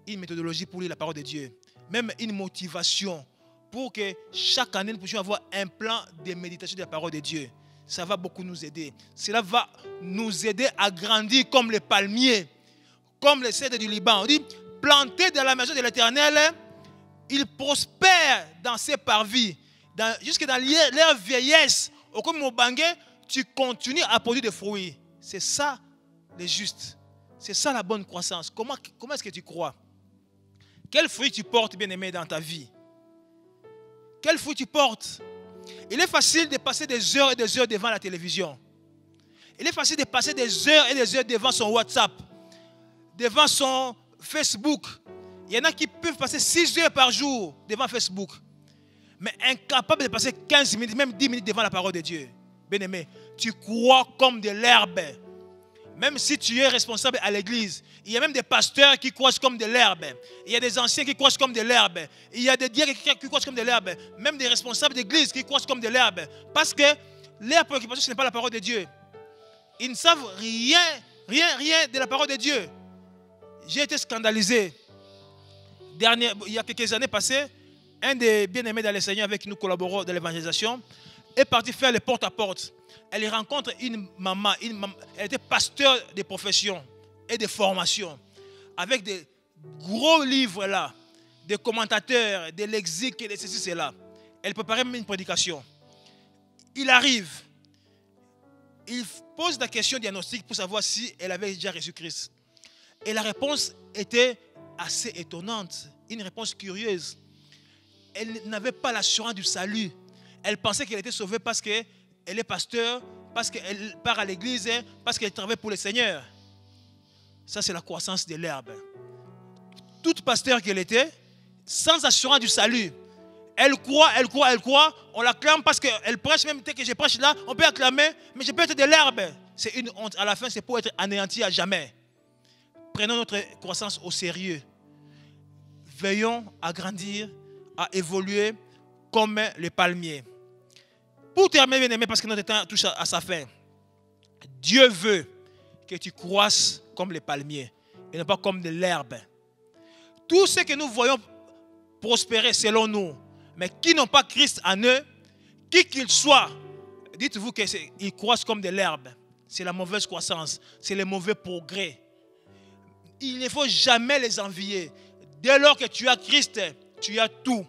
une méthodologie pour lire la parole de Dieu. Même une motivation pour que chaque année nous puissions avoir un plan de méditation de la parole de Dieu. Ça va beaucoup nous aider. Cela va nous aider à grandir comme les palmiers, comme les cèdres du Liban. On dit, plantés dans la maison de l'Éternel, ils prospèrent dans ses parvis. Jusque dans leur vieillesse, au comme Mobangue, tu continues à produire des fruits. C'est ça le juste. C'est ça la bonne croissance. Comment est-ce que tu crois? Quel fruit tu portes, bien-aimé, dans ta vie? Quel fruit tu portes? Il est facile de passer des heures et des heures devant la télévision. Il est facile de passer des heures et des heures devant son WhatsApp, devant son Facebook. Il y en a qui peuvent passer 6 heures par jour devant Facebook, mais incapables de passer 15 minutes, même 10 minutes devant la parole de Dieu. Bien-aimé, tu crois comme de l'herbe. Même si tu es responsable à l'église, il y a même des pasteurs qui croient comme de l'herbe. Il y a des anciens qui croient comme de l'herbe. Il y a des diacres qui croient comme de l'herbe. Même des responsables d'église qui croient comme de l'herbe. Parce que leur préoccupation, ce n'est pas la parole de Dieu. Ils ne savent rien de la parole de Dieu. J'ai été scandalisé. Il y a quelques années passées, un des bien-aimés dans le Seigneur avec qui nous collaborons dans l'évangélisation est parti faire le porte-à-porte. Elle rencontre une maman, elle était pasteur de profession et de formation, avec des gros livres là, des commentateurs, des lexiques, de ceci, cela. Elle préparait même une prédication. Il arrive, il pose la question diagnostique pour savoir si elle avait déjà reçu Christ. Et la réponse était assez étonnante, une réponse curieuse. Elle n'avait pas l'assurance du salut. Elle pensait qu'elle était sauvée parce qu'elle est pasteur, parce qu'elle part à l'église, parce qu'elle travaille pour le Seigneur. Ça, c'est la croissance de l'herbe. Toute pasteur qu'elle était, sans assurance du salut, elle croit, on l'acclame parce qu'elle prêche, même dès que je prêche là, on peut acclamer, mais je peux être de l'herbe. C'est une honte. À la fin, c'est pour être anéanti à jamais. Prenons notre croissance au sérieux. Veillons à grandir, à évoluer comme les palmiers. Pour terminer, bien-aimé, parce que notre temps touche à sa fin, Dieu veut que tu croisses comme les palmiers et non pas comme de l'herbe. Tous ceux que nous voyons prospérer selon nous, mais qui n'ont pas Christ en eux, qui qu'ils soient, dites-vous qu'ils croissent comme de l'herbe. C'est la mauvaise croissance, c'est le mauvais progrès. Il ne faut jamais les envier. Dès lors que tu as Christ, tu as tout.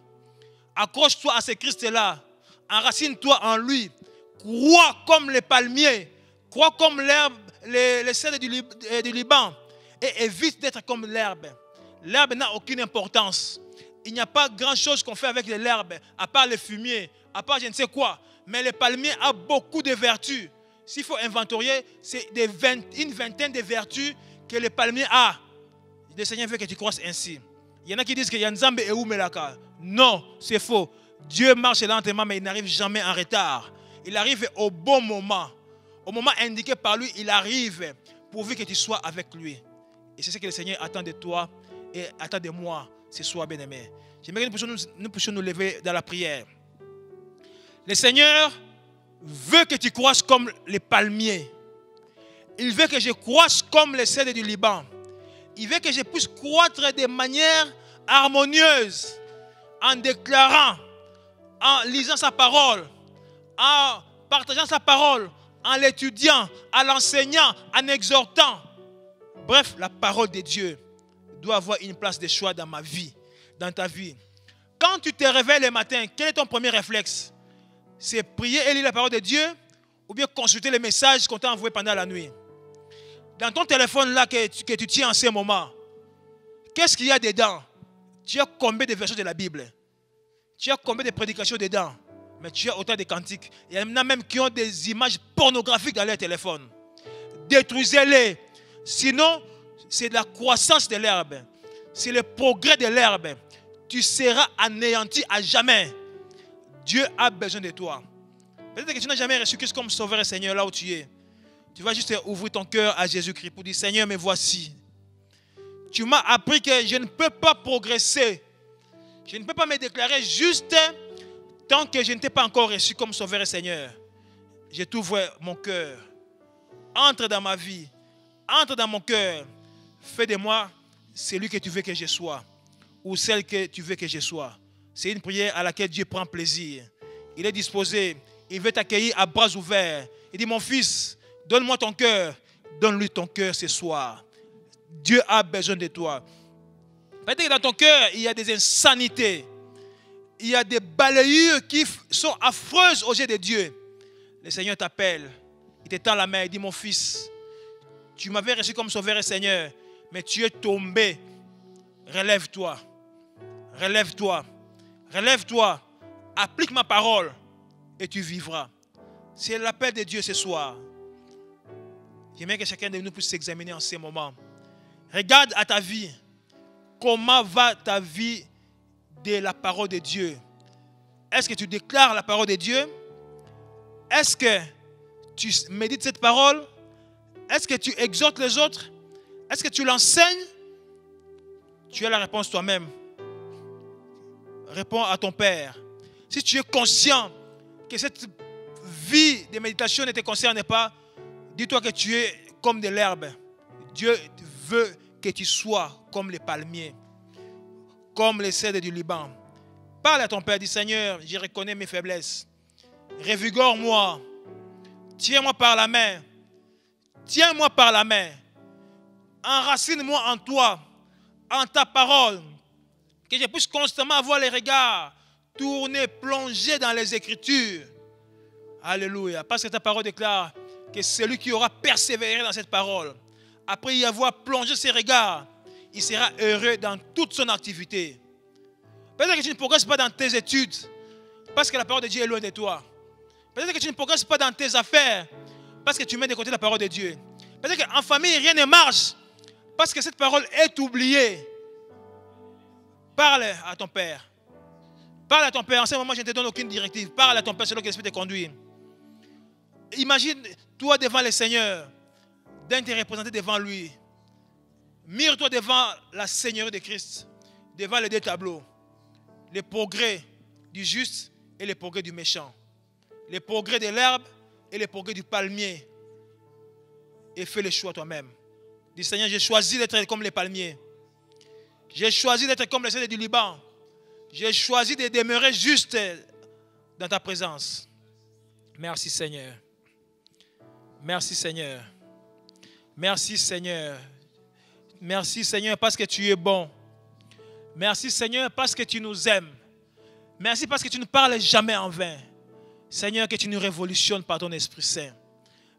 Accroche-toi à ce Christ-là. Enracine-toi en lui. Crois comme les palmiers. Crois comme l'herbe, les cèdres du Liban. Et évite d'être comme l'herbe. L'herbe n'a aucune importance. il n'y a pas grand-chose qu'on fait avec l'herbe, à part le fumier, à part je ne sais quoi. Mais le palmier a beaucoup de vertus. S'il faut inventorier, c'est une vingtaine de vertus que le palmier a. Le Seigneur veut que tu croisses ainsi. Il y en a qui disent qu'il y a Nzambe et Oumelaka. Non, c'est faux. Dieu marche lentement, mais il n'arrive jamais en retard. Il arrive au bon moment. Au moment indiqué par lui, il arrive pourvu que tu sois avec lui. Et c'est ce que le Seigneur attend de toi et attend de moi ce soir, bien-aimé. J'aimerais que nous puissions nous lever dans la prière. Le Seigneur veut que tu croisses comme les palmiers. Il veut que je croisse comme les cèdres du Liban. Il veut que je puisse croître de manière harmonieuse, en déclarant, en lisant sa parole, en partageant sa parole, en l'étudiant, en l'enseignant, en exhortant. Bref, la parole de Dieu doit avoir une place de choix dans ma vie, dans ta vie. Quand tu te réveilles le matin, quel est ton premier réflexe? C'est prier et lire la parole de Dieu ou bien consulter les messages qu'on t'a envoyés pendant la nuit? Dans ton téléphone là que tu tiens en ce moment, qu'est-ce qu'il y a dedans? Tu as combien de versions de la Bible? Tu as combien de prédications dedans? Mais tu as autant de cantiques. Il y en a même qui ont des images pornographiques dans leur téléphone. Détruisez-les. Sinon, c'est de la croissance de l'herbe. C'est le progrès de l'herbe. Tu seras anéanti à jamais. Dieu a besoin de toi. Peut-être que tu n'as jamais reçu Christ comme Sauveur et Seigneur là où tu es. Tu vas juste ouvrir ton cœur à Jésus-Christ pour dire, Seigneur, me voici. Tu m'as appris que je ne peux pas progresser. Je ne peux pas me déclarer juste tant que je ne t'ai pas encore reçu comme Sauveur et Seigneur. Je t'ouvre mon cœur. Entre dans ma vie. Entre dans mon cœur. Fais de moi celui que tu veux que je sois. Ou celle que tu veux que je sois. C'est une prière à laquelle Dieu prend plaisir. Il est disposé. Il veut t'accueillir à bras ouverts. Il dit, mon fils, donne-moi ton cœur. Donne-lui ton cœur ce soir. Dieu a besoin de toi. Peut-être que dans ton cœur, il y a des insanités. Il y a des balayures qui sont affreuses aux yeux de Dieu. Le Seigneur t'appelle. Il te tend la main. Il dit, mon fils, tu m'avais reçu comme Sauveur et Seigneur, mais tu es tombé. Relève-toi. Relève-toi. Relève-toi. Applique ma parole et tu vivras. C'est l'appel de Dieu ce soir. J'aimerais que chacun de nous puisse s'examiner en ces moments. Regarde à ta vie. Comment va ta vie de la parole de Dieu? Est-ce que tu déclares la parole de Dieu? Est-ce que tu médites cette parole? Est-ce que tu exhortes les autres? Est-ce que tu l'enseignes? Tu as la réponse toi-même. Réponds à ton Père. Si tu es conscient que cette vie de méditation ne te concerne pas, dis-toi que tu es comme de l'herbe. Dieu veut que tu sois comme les palmiers, comme les cèdres du Liban. Parle à ton Père, dis Seigneur, je reconnais mes faiblesses. Revigore-moi. Tiens-moi par la main. Tiens-moi par la main. Enracine-moi en toi, en ta parole. Que je puisse constamment avoir les regards tournés, plongés dans les Écritures. Alléluia. Parce que ta parole déclare que celui qui aura persévéré dans cette parole, après y avoir plongé ses regards, il sera heureux dans toute son activité. Peut-être que tu ne progresses pas dans tes études parce que la parole de Dieu est loin de toi. Peut-être que tu ne progresses pas dans tes affaires parce que tu mets de côté la parole de Dieu. Peut-être qu'en famille, rien ne marche parce que cette parole est oubliée. Parle à ton Père. Parle à ton Père. En ce moment, je ne te donne aucune directive. Parle à ton Père selon que l'Esprit te conduit. Imagine-toi devant le Seigneur, d'être représenté devant lui. Mire-toi devant la Seigneurie de Christ, devant les deux tableaux. Les progrès du juste et les progrès du méchant. Les progrès de l'herbe et les progrès du palmier. Et fais le choix toi-même. Dis Seigneur, j'ai choisi d'être comme les palmiers. J'ai choisi d'être comme les cèdres du Liban. J'ai choisi de demeurer juste dans ta présence. Merci Seigneur. Merci Seigneur. Merci Seigneur. Merci Seigneur parce que tu es bon. Merci Seigneur parce que tu nous aimes. Merci parce que tu ne parles jamais en vain. Seigneur, que tu nous révolutionnes par ton Esprit Saint.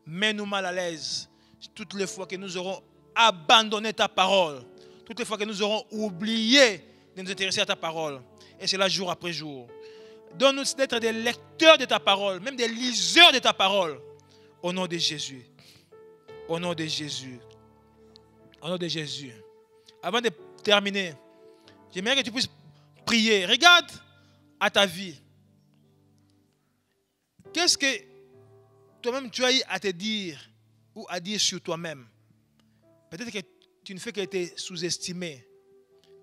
Mets-nous mal à l'aise toutes les fois que nous aurons abandonné ta parole. Toutes les fois que nous aurons oublié de nous intéresser à ta parole. Et c'est là jour après jour. Donne-nous d'être des lecteurs de ta parole, même des liseurs de ta parole. Au nom de Jésus. Au nom de Jésus. Au nom de Jésus. Avant de terminer, j'aimerais que tu puisses prier. Regarde à ta vie. Qu'est-ce que toi-même tu as eu à te dire ou à dire sur toi-même? Peut-être que tu ne fais qu'être sous-estimé.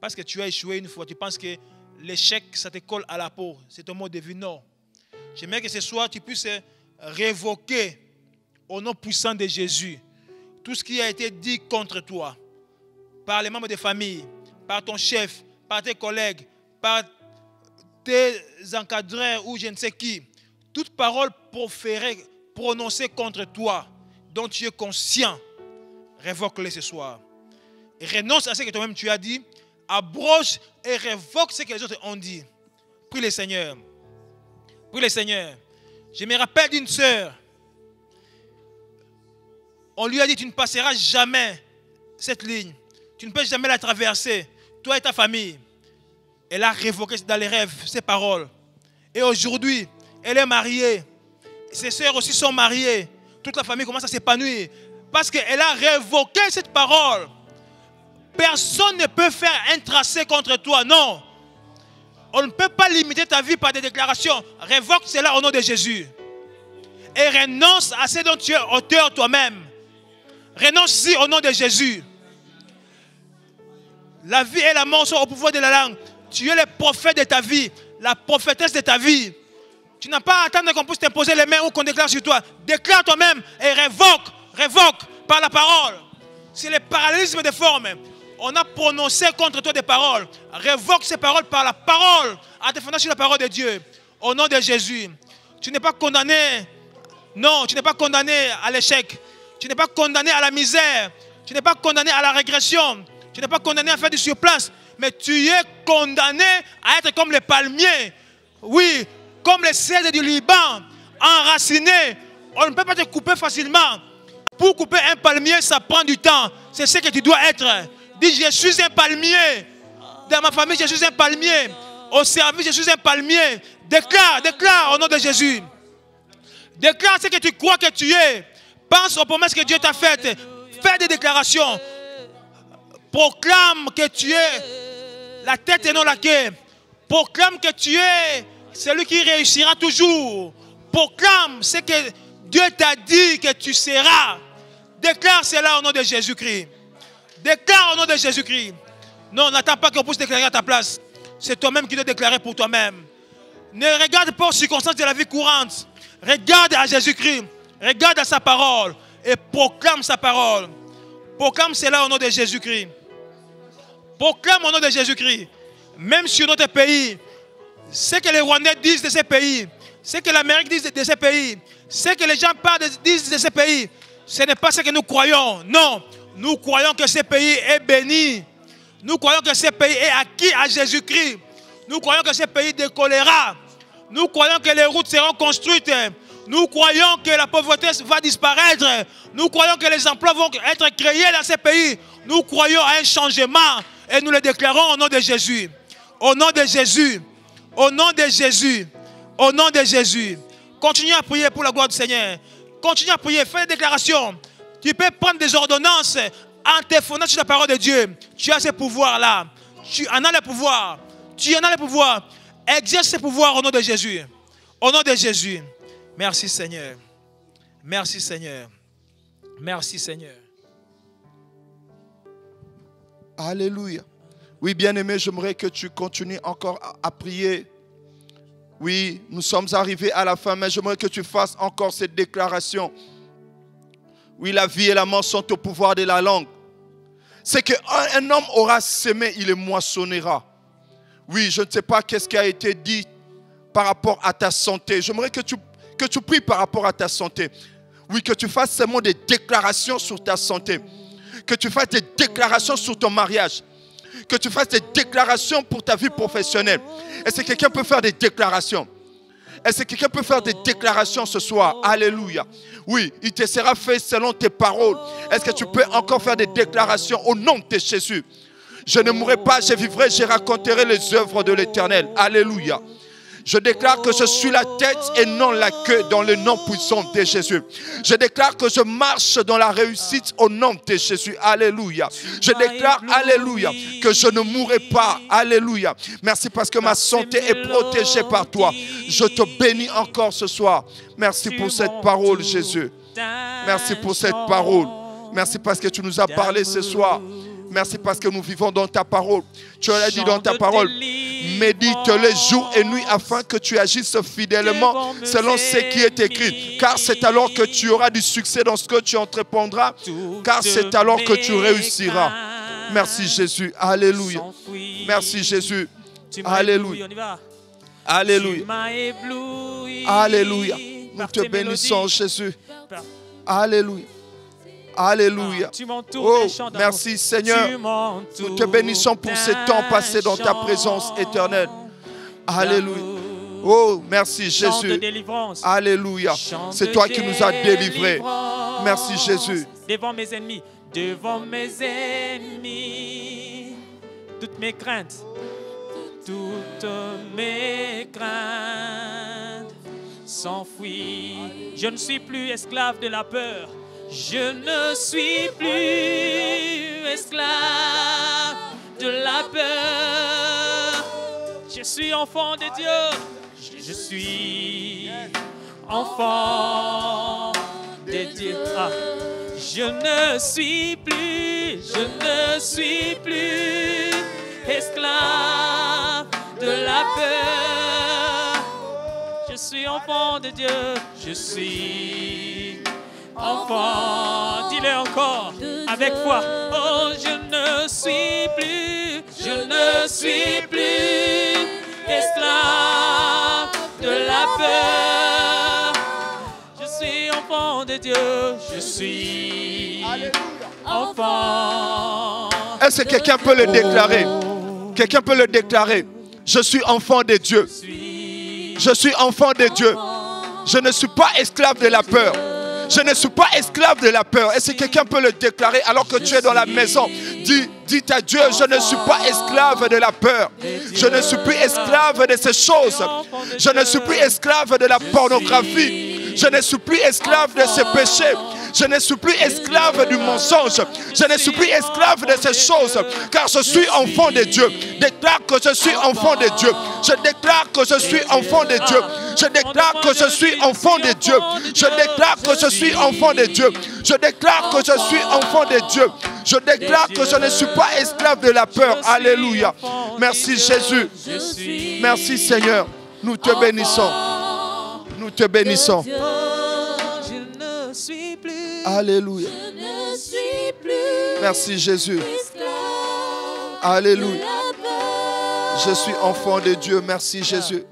Parce que tu as échoué une fois. Tu penses que l'échec, ça te colle à la peau. C'est ton mot de vie. Non. J'aimerais que ce soir, tu puisses révoquer au nom puissant de Jésus tout ce qui a été dit contre toi par les membres de famille, par ton chef, par tes collègues, par tes encadreurs ou je ne sais qui. Toute parole proférée, prononcée contre toi, dont tu es conscient, révoque-les ce soir. Et renonce à ce que toi-même tu as dit, abroge et révoque ce que les autres ont dit. Prie le Seigneur. Prie le Seigneur. Je me rappelle d'une sœur. On lui a dit, tu ne passeras jamais cette ligne. Tu ne peux jamais la traverser. Toi et ta famille. Elle a révoqué dans les rêves ces paroles. Et aujourd'hui, elle est mariée. Ses sœurs aussi sont mariées. Toute la famille commence à s'épanouir. Parce qu'elle a révoqué cette parole. Personne ne peut faire un tracé contre toi. Non. On ne peut pas limiter ta vie par des déclarations. Révoque cela au nom de Jésus. Et renonce à ce dont tu es auteur toi-même. Renonce-y au nom de Jésus. La vie et la mort sont au pouvoir de la langue. Tu es le prophète de ta vie, la prophétesse de ta vie. Tu n'as pas à attendre qu'on puisse t'imposer les mains ou qu'on déclare sur toi. Déclare toi-même et révoque par la parole. C'est le parallélisme des formes. On a prononcé contre toi des paroles. Révoque ces paroles par la parole, en te fondant sur la parole de Dieu. Au nom de Jésus. Tu n'es pas condamné. Non, tu n'es pas condamné à l'échec. Tu n'es pas condamné à la misère. Tu n'es pas condamné à la régression. Tu n'es pas condamné à faire du surplace. Mais tu es condamné à être comme les palmiers. Oui, comme les cèdres du Liban, enracinés. On ne peut pas te couper facilement. Pour couper un palmier, ça prend du temps. C'est ce que tu dois être. Dis, je suis un palmier. Dans ma famille, je suis un palmier. Au service, je suis un palmier. Déclare au nom de Jésus. Déclare ce que tu crois que tu es. Pense aux promesses que Dieu t'a faites. Fais des déclarations. Proclame que tu es la tête et non la queue. Proclame que tu es celui qui réussira toujours. Proclame ce que Dieu t'a dit que tu seras. Déclare cela au nom de Jésus-Christ. Déclare au nom de Jésus-Christ. Non, n'attends pas qu'on puisse déclarer à ta place. C'est toi-même qui dois déclarer pour toi-même. Ne regarde pas aux circonstances de la vie courante. Regarde à Jésus-Christ. Regarde à sa parole. Et proclame sa parole. Proclame cela au nom de Jésus-Christ. Proclame au nom de Jésus-Christ. Même sur notre pays, ce que les Rwandais disent de ces pays, ce que l'Amérique dit de ces pays, ce que les gens disent de ces pays, ce n'est pas ce que nous croyons. Non, nous croyons que ce pays est béni. Nous croyons que ce pays est acquis à Jésus-Christ. Nous croyons que ce pays décollera. Nous croyons que les routes seront construites. Nous croyons que la pauvreté va disparaître. Nous croyons que les emplois vont être créés dans ces pays. Nous croyons à un changement et nous le déclarons au nom de Jésus. Au nom de Jésus. Au nom de Jésus. Au nom de Jésus. Continue à prier pour la gloire du Seigneur. Continue à prier, fais des déclarations. Tu peux prendre des ordonnances en te fondant sur la parole de Dieu. Tu as ce pouvoir-là. Tu en as le pouvoir. Tu en as le pouvoir. Exerce ce pouvoir au nom de Jésus. Au nom de Jésus. Merci Seigneur. Merci Seigneur. Merci Seigneur. Alléluia. Oui, bien-aimé, j'aimerais que tu continues encore à prier. Oui, nous sommes arrivés à la fin, mais j'aimerais que tu fasses encore cette déclaration. Oui, la vie et la mort sont au pouvoir de la langue. C'est qu'un homme aura semé, il le moissonnera. Oui, je ne sais pas qu'est-ce qui a été dit par rapport à ta santé. J'aimerais que tu pries par rapport à ta santé. Oui, que tu fasses seulement des déclarations sur ta santé. Que tu fasses des déclarations sur ton mariage. Que tu fasses des déclarations pour ta vie professionnelle. Est-ce que quelqu'un peut faire des déclarations? Est-ce que quelqu'un peut faire des déclarations ce soir? Alléluia. Oui, il te sera fait selon tes paroles. Est-ce que tu peux encore faire des déclarations au nom de Jésus? Je ne mourrai pas, je vivrai, je raconterai les œuvres de l'Éternel. Alléluia. Je déclare que je suis la tête et non la queue dans le nom puissant de Jésus. Je déclare que je marche dans la réussite au nom de Jésus. Alléluia. Je déclare, alléluia, que je ne mourrai pas. Alléluia. Merci parce que ma santé est protégée par toi. Je te bénis encore ce soir. Merci pour cette parole, Jésus. Merci pour cette parole. Merci parce que tu nous as parlé ce soir. Merci parce que nous vivons dans ta parole. Tu as dit dans ta parole, médite-les jour et nuit afin que tu agisses fidèlement selon ce qui est écrit. Car c'est alors que tu auras du succès dans ce que tu entreprendras. Car c'est alors que tu réussiras. Merci Jésus. Alléluia. Merci Jésus. Alléluia. Alléluia. Alléluia. Nous te bénissons Jésus. Alléluia. Alléluia. Oh, merci Seigneur. Nous te bénissons pour ces temps passés dans ta présence éternelle. Alléluia. Oh, merci Jésus. Alléluia. C'est toi qui nous as délivrés. Merci Jésus. Devant mes ennemis. Devant mes ennemis. Toutes mes craintes. Toutes mes craintes s'enfuient. Je ne suis plus esclave de la peur. Je ne suis plus esclave de la peur. Je suis enfant de Dieu. Je suis enfant de Dieu. Ah. Je ne suis plus esclave de la peur. Je suis enfant de Dieu. Je suis enfant, dis-le encore avec foi. Oh, je ne suis plus esclave de la peur. Je suis enfant de Dieu, je suis enfant. Est-ce que quelqu'un peut le déclarer? Quelqu'un peut le déclarer. Je suis enfant de Dieu. Je suis enfant de Dieu. Je ne suis pas esclave de la peur. Je ne suis pas esclave de la peur. Est-ce que quelqu'un peut le déclarer alors que tu es dans la maison? Dis à Dieu, je ne suis pas esclave de la peur. Je ne suis plus esclave de ces choses. Je ne suis plus esclave de la pornographie. Je ne suis plus esclave de ces péchés. Je ne suis plus esclave du mensonge. Je ne suis plus esclave de ces choses. Car je suis enfant de Dieu. Déclare que je suis enfant de Dieu. Je déclare que je suis enfant de Dieu. Je déclare que je suis enfant de Dieu. Je déclare que je suis enfant de Dieu. Je déclare que je suis enfant de Dieu. Je déclare que je ne suis pas esclave de la peur. Alléluia. Merci Jésus. Merci Seigneur. Nous te bénissons. Nous te bénissons. Alléluia. Merci Jésus. Alléluia. Je suis enfant de Dieu. Merci Jésus.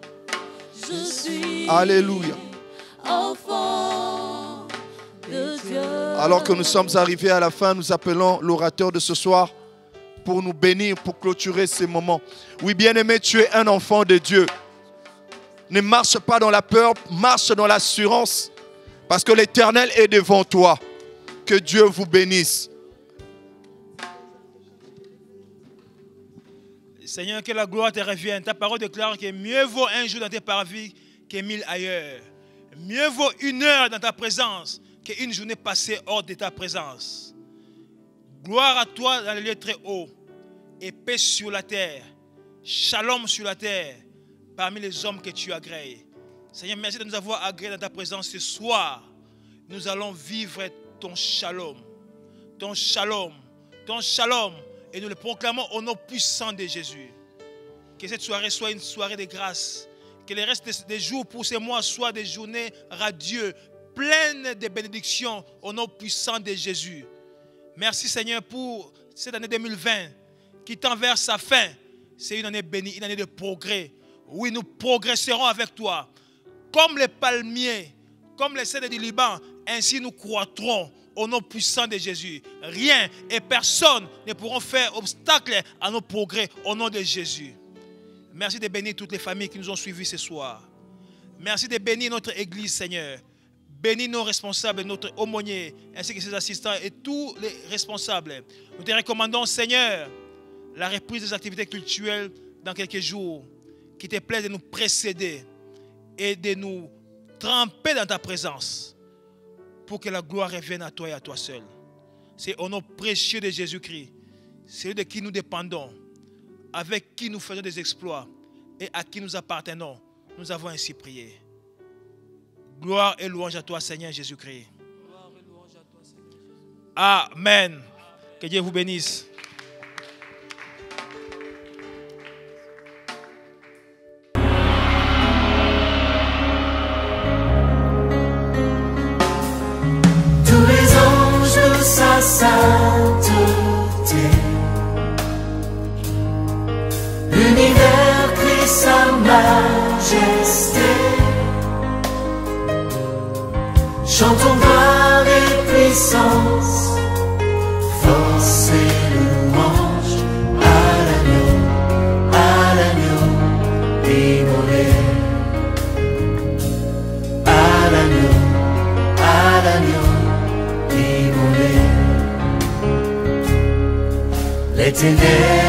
Alléluia. Alors que nous sommes arrivés à la fin, nous appelons l'orateur de ce soir pour nous bénir, pour clôturer ces moments. Oui, bien-aimé, tu es un enfant de Dieu. Ne marche pas dans la peur, marche dans l'assurance. Parce que l'Éternel est devant toi. Que Dieu vous bénisse. Seigneur, que la gloire te revienne. Ta parole déclare que mieux vaut un jour dans tes parvis que 1000 ailleurs. Mieux vaut 1 heure dans ta présence qu'une journée passée hors de ta présence. Gloire à toi dans les lieux très hauts. Et paix sur la terre. Shalom sur la terre. Parmi les hommes que tu agrées. Seigneur, merci de nous avoir agréés dans ta présence ce soir. Nous allons vivre ton shalom. Ton shalom. Ton shalom. Et nous le proclamons au nom puissant de Jésus. Que cette soirée soit une soirée de grâce. Que le reste des jours pour ces mois soient des journées radieuses, pleines de bénédictions au nom puissant de Jésus. Merci Seigneur pour cette année 2020 qui tend vers sa fin. C'est une année bénie, une année de progrès. Oui, nous progresserons avec toi. Comme les palmiers, comme les cèdres du Liban, ainsi nous croîtrons au nom puissant de Jésus. Rien et personne ne pourront faire obstacle à nos progrès au nom de Jésus. Merci de bénir toutes les familles qui nous ont suivis ce soir. Merci de bénir notre Église, Seigneur. Bénis nos responsables, notre aumônier, ainsi que ses assistants et tous les responsables. Nous te recommandons, Seigneur, la reprise des activités culturelles dans quelques jours, qui te plaise de nous précéder et de nous tremper dans ta présence pour que la gloire revienne à toi et à toi seul. C'est au nom précieux de Jésus-Christ, celui de qui nous dépendons, avec qui nous faisons des exploits et à qui nous appartenons. Nous avons ainsi prié. Gloire et louange à toi, Seigneur Jésus-Christ. Amen. Que Dieu vous bénisse. Tous les anges de sa sainteté, l'univers crie sa majesté. Chantons gloire et puissance, force et louange à l'agneau immolé. À l'agneau immolé. Les ténèbres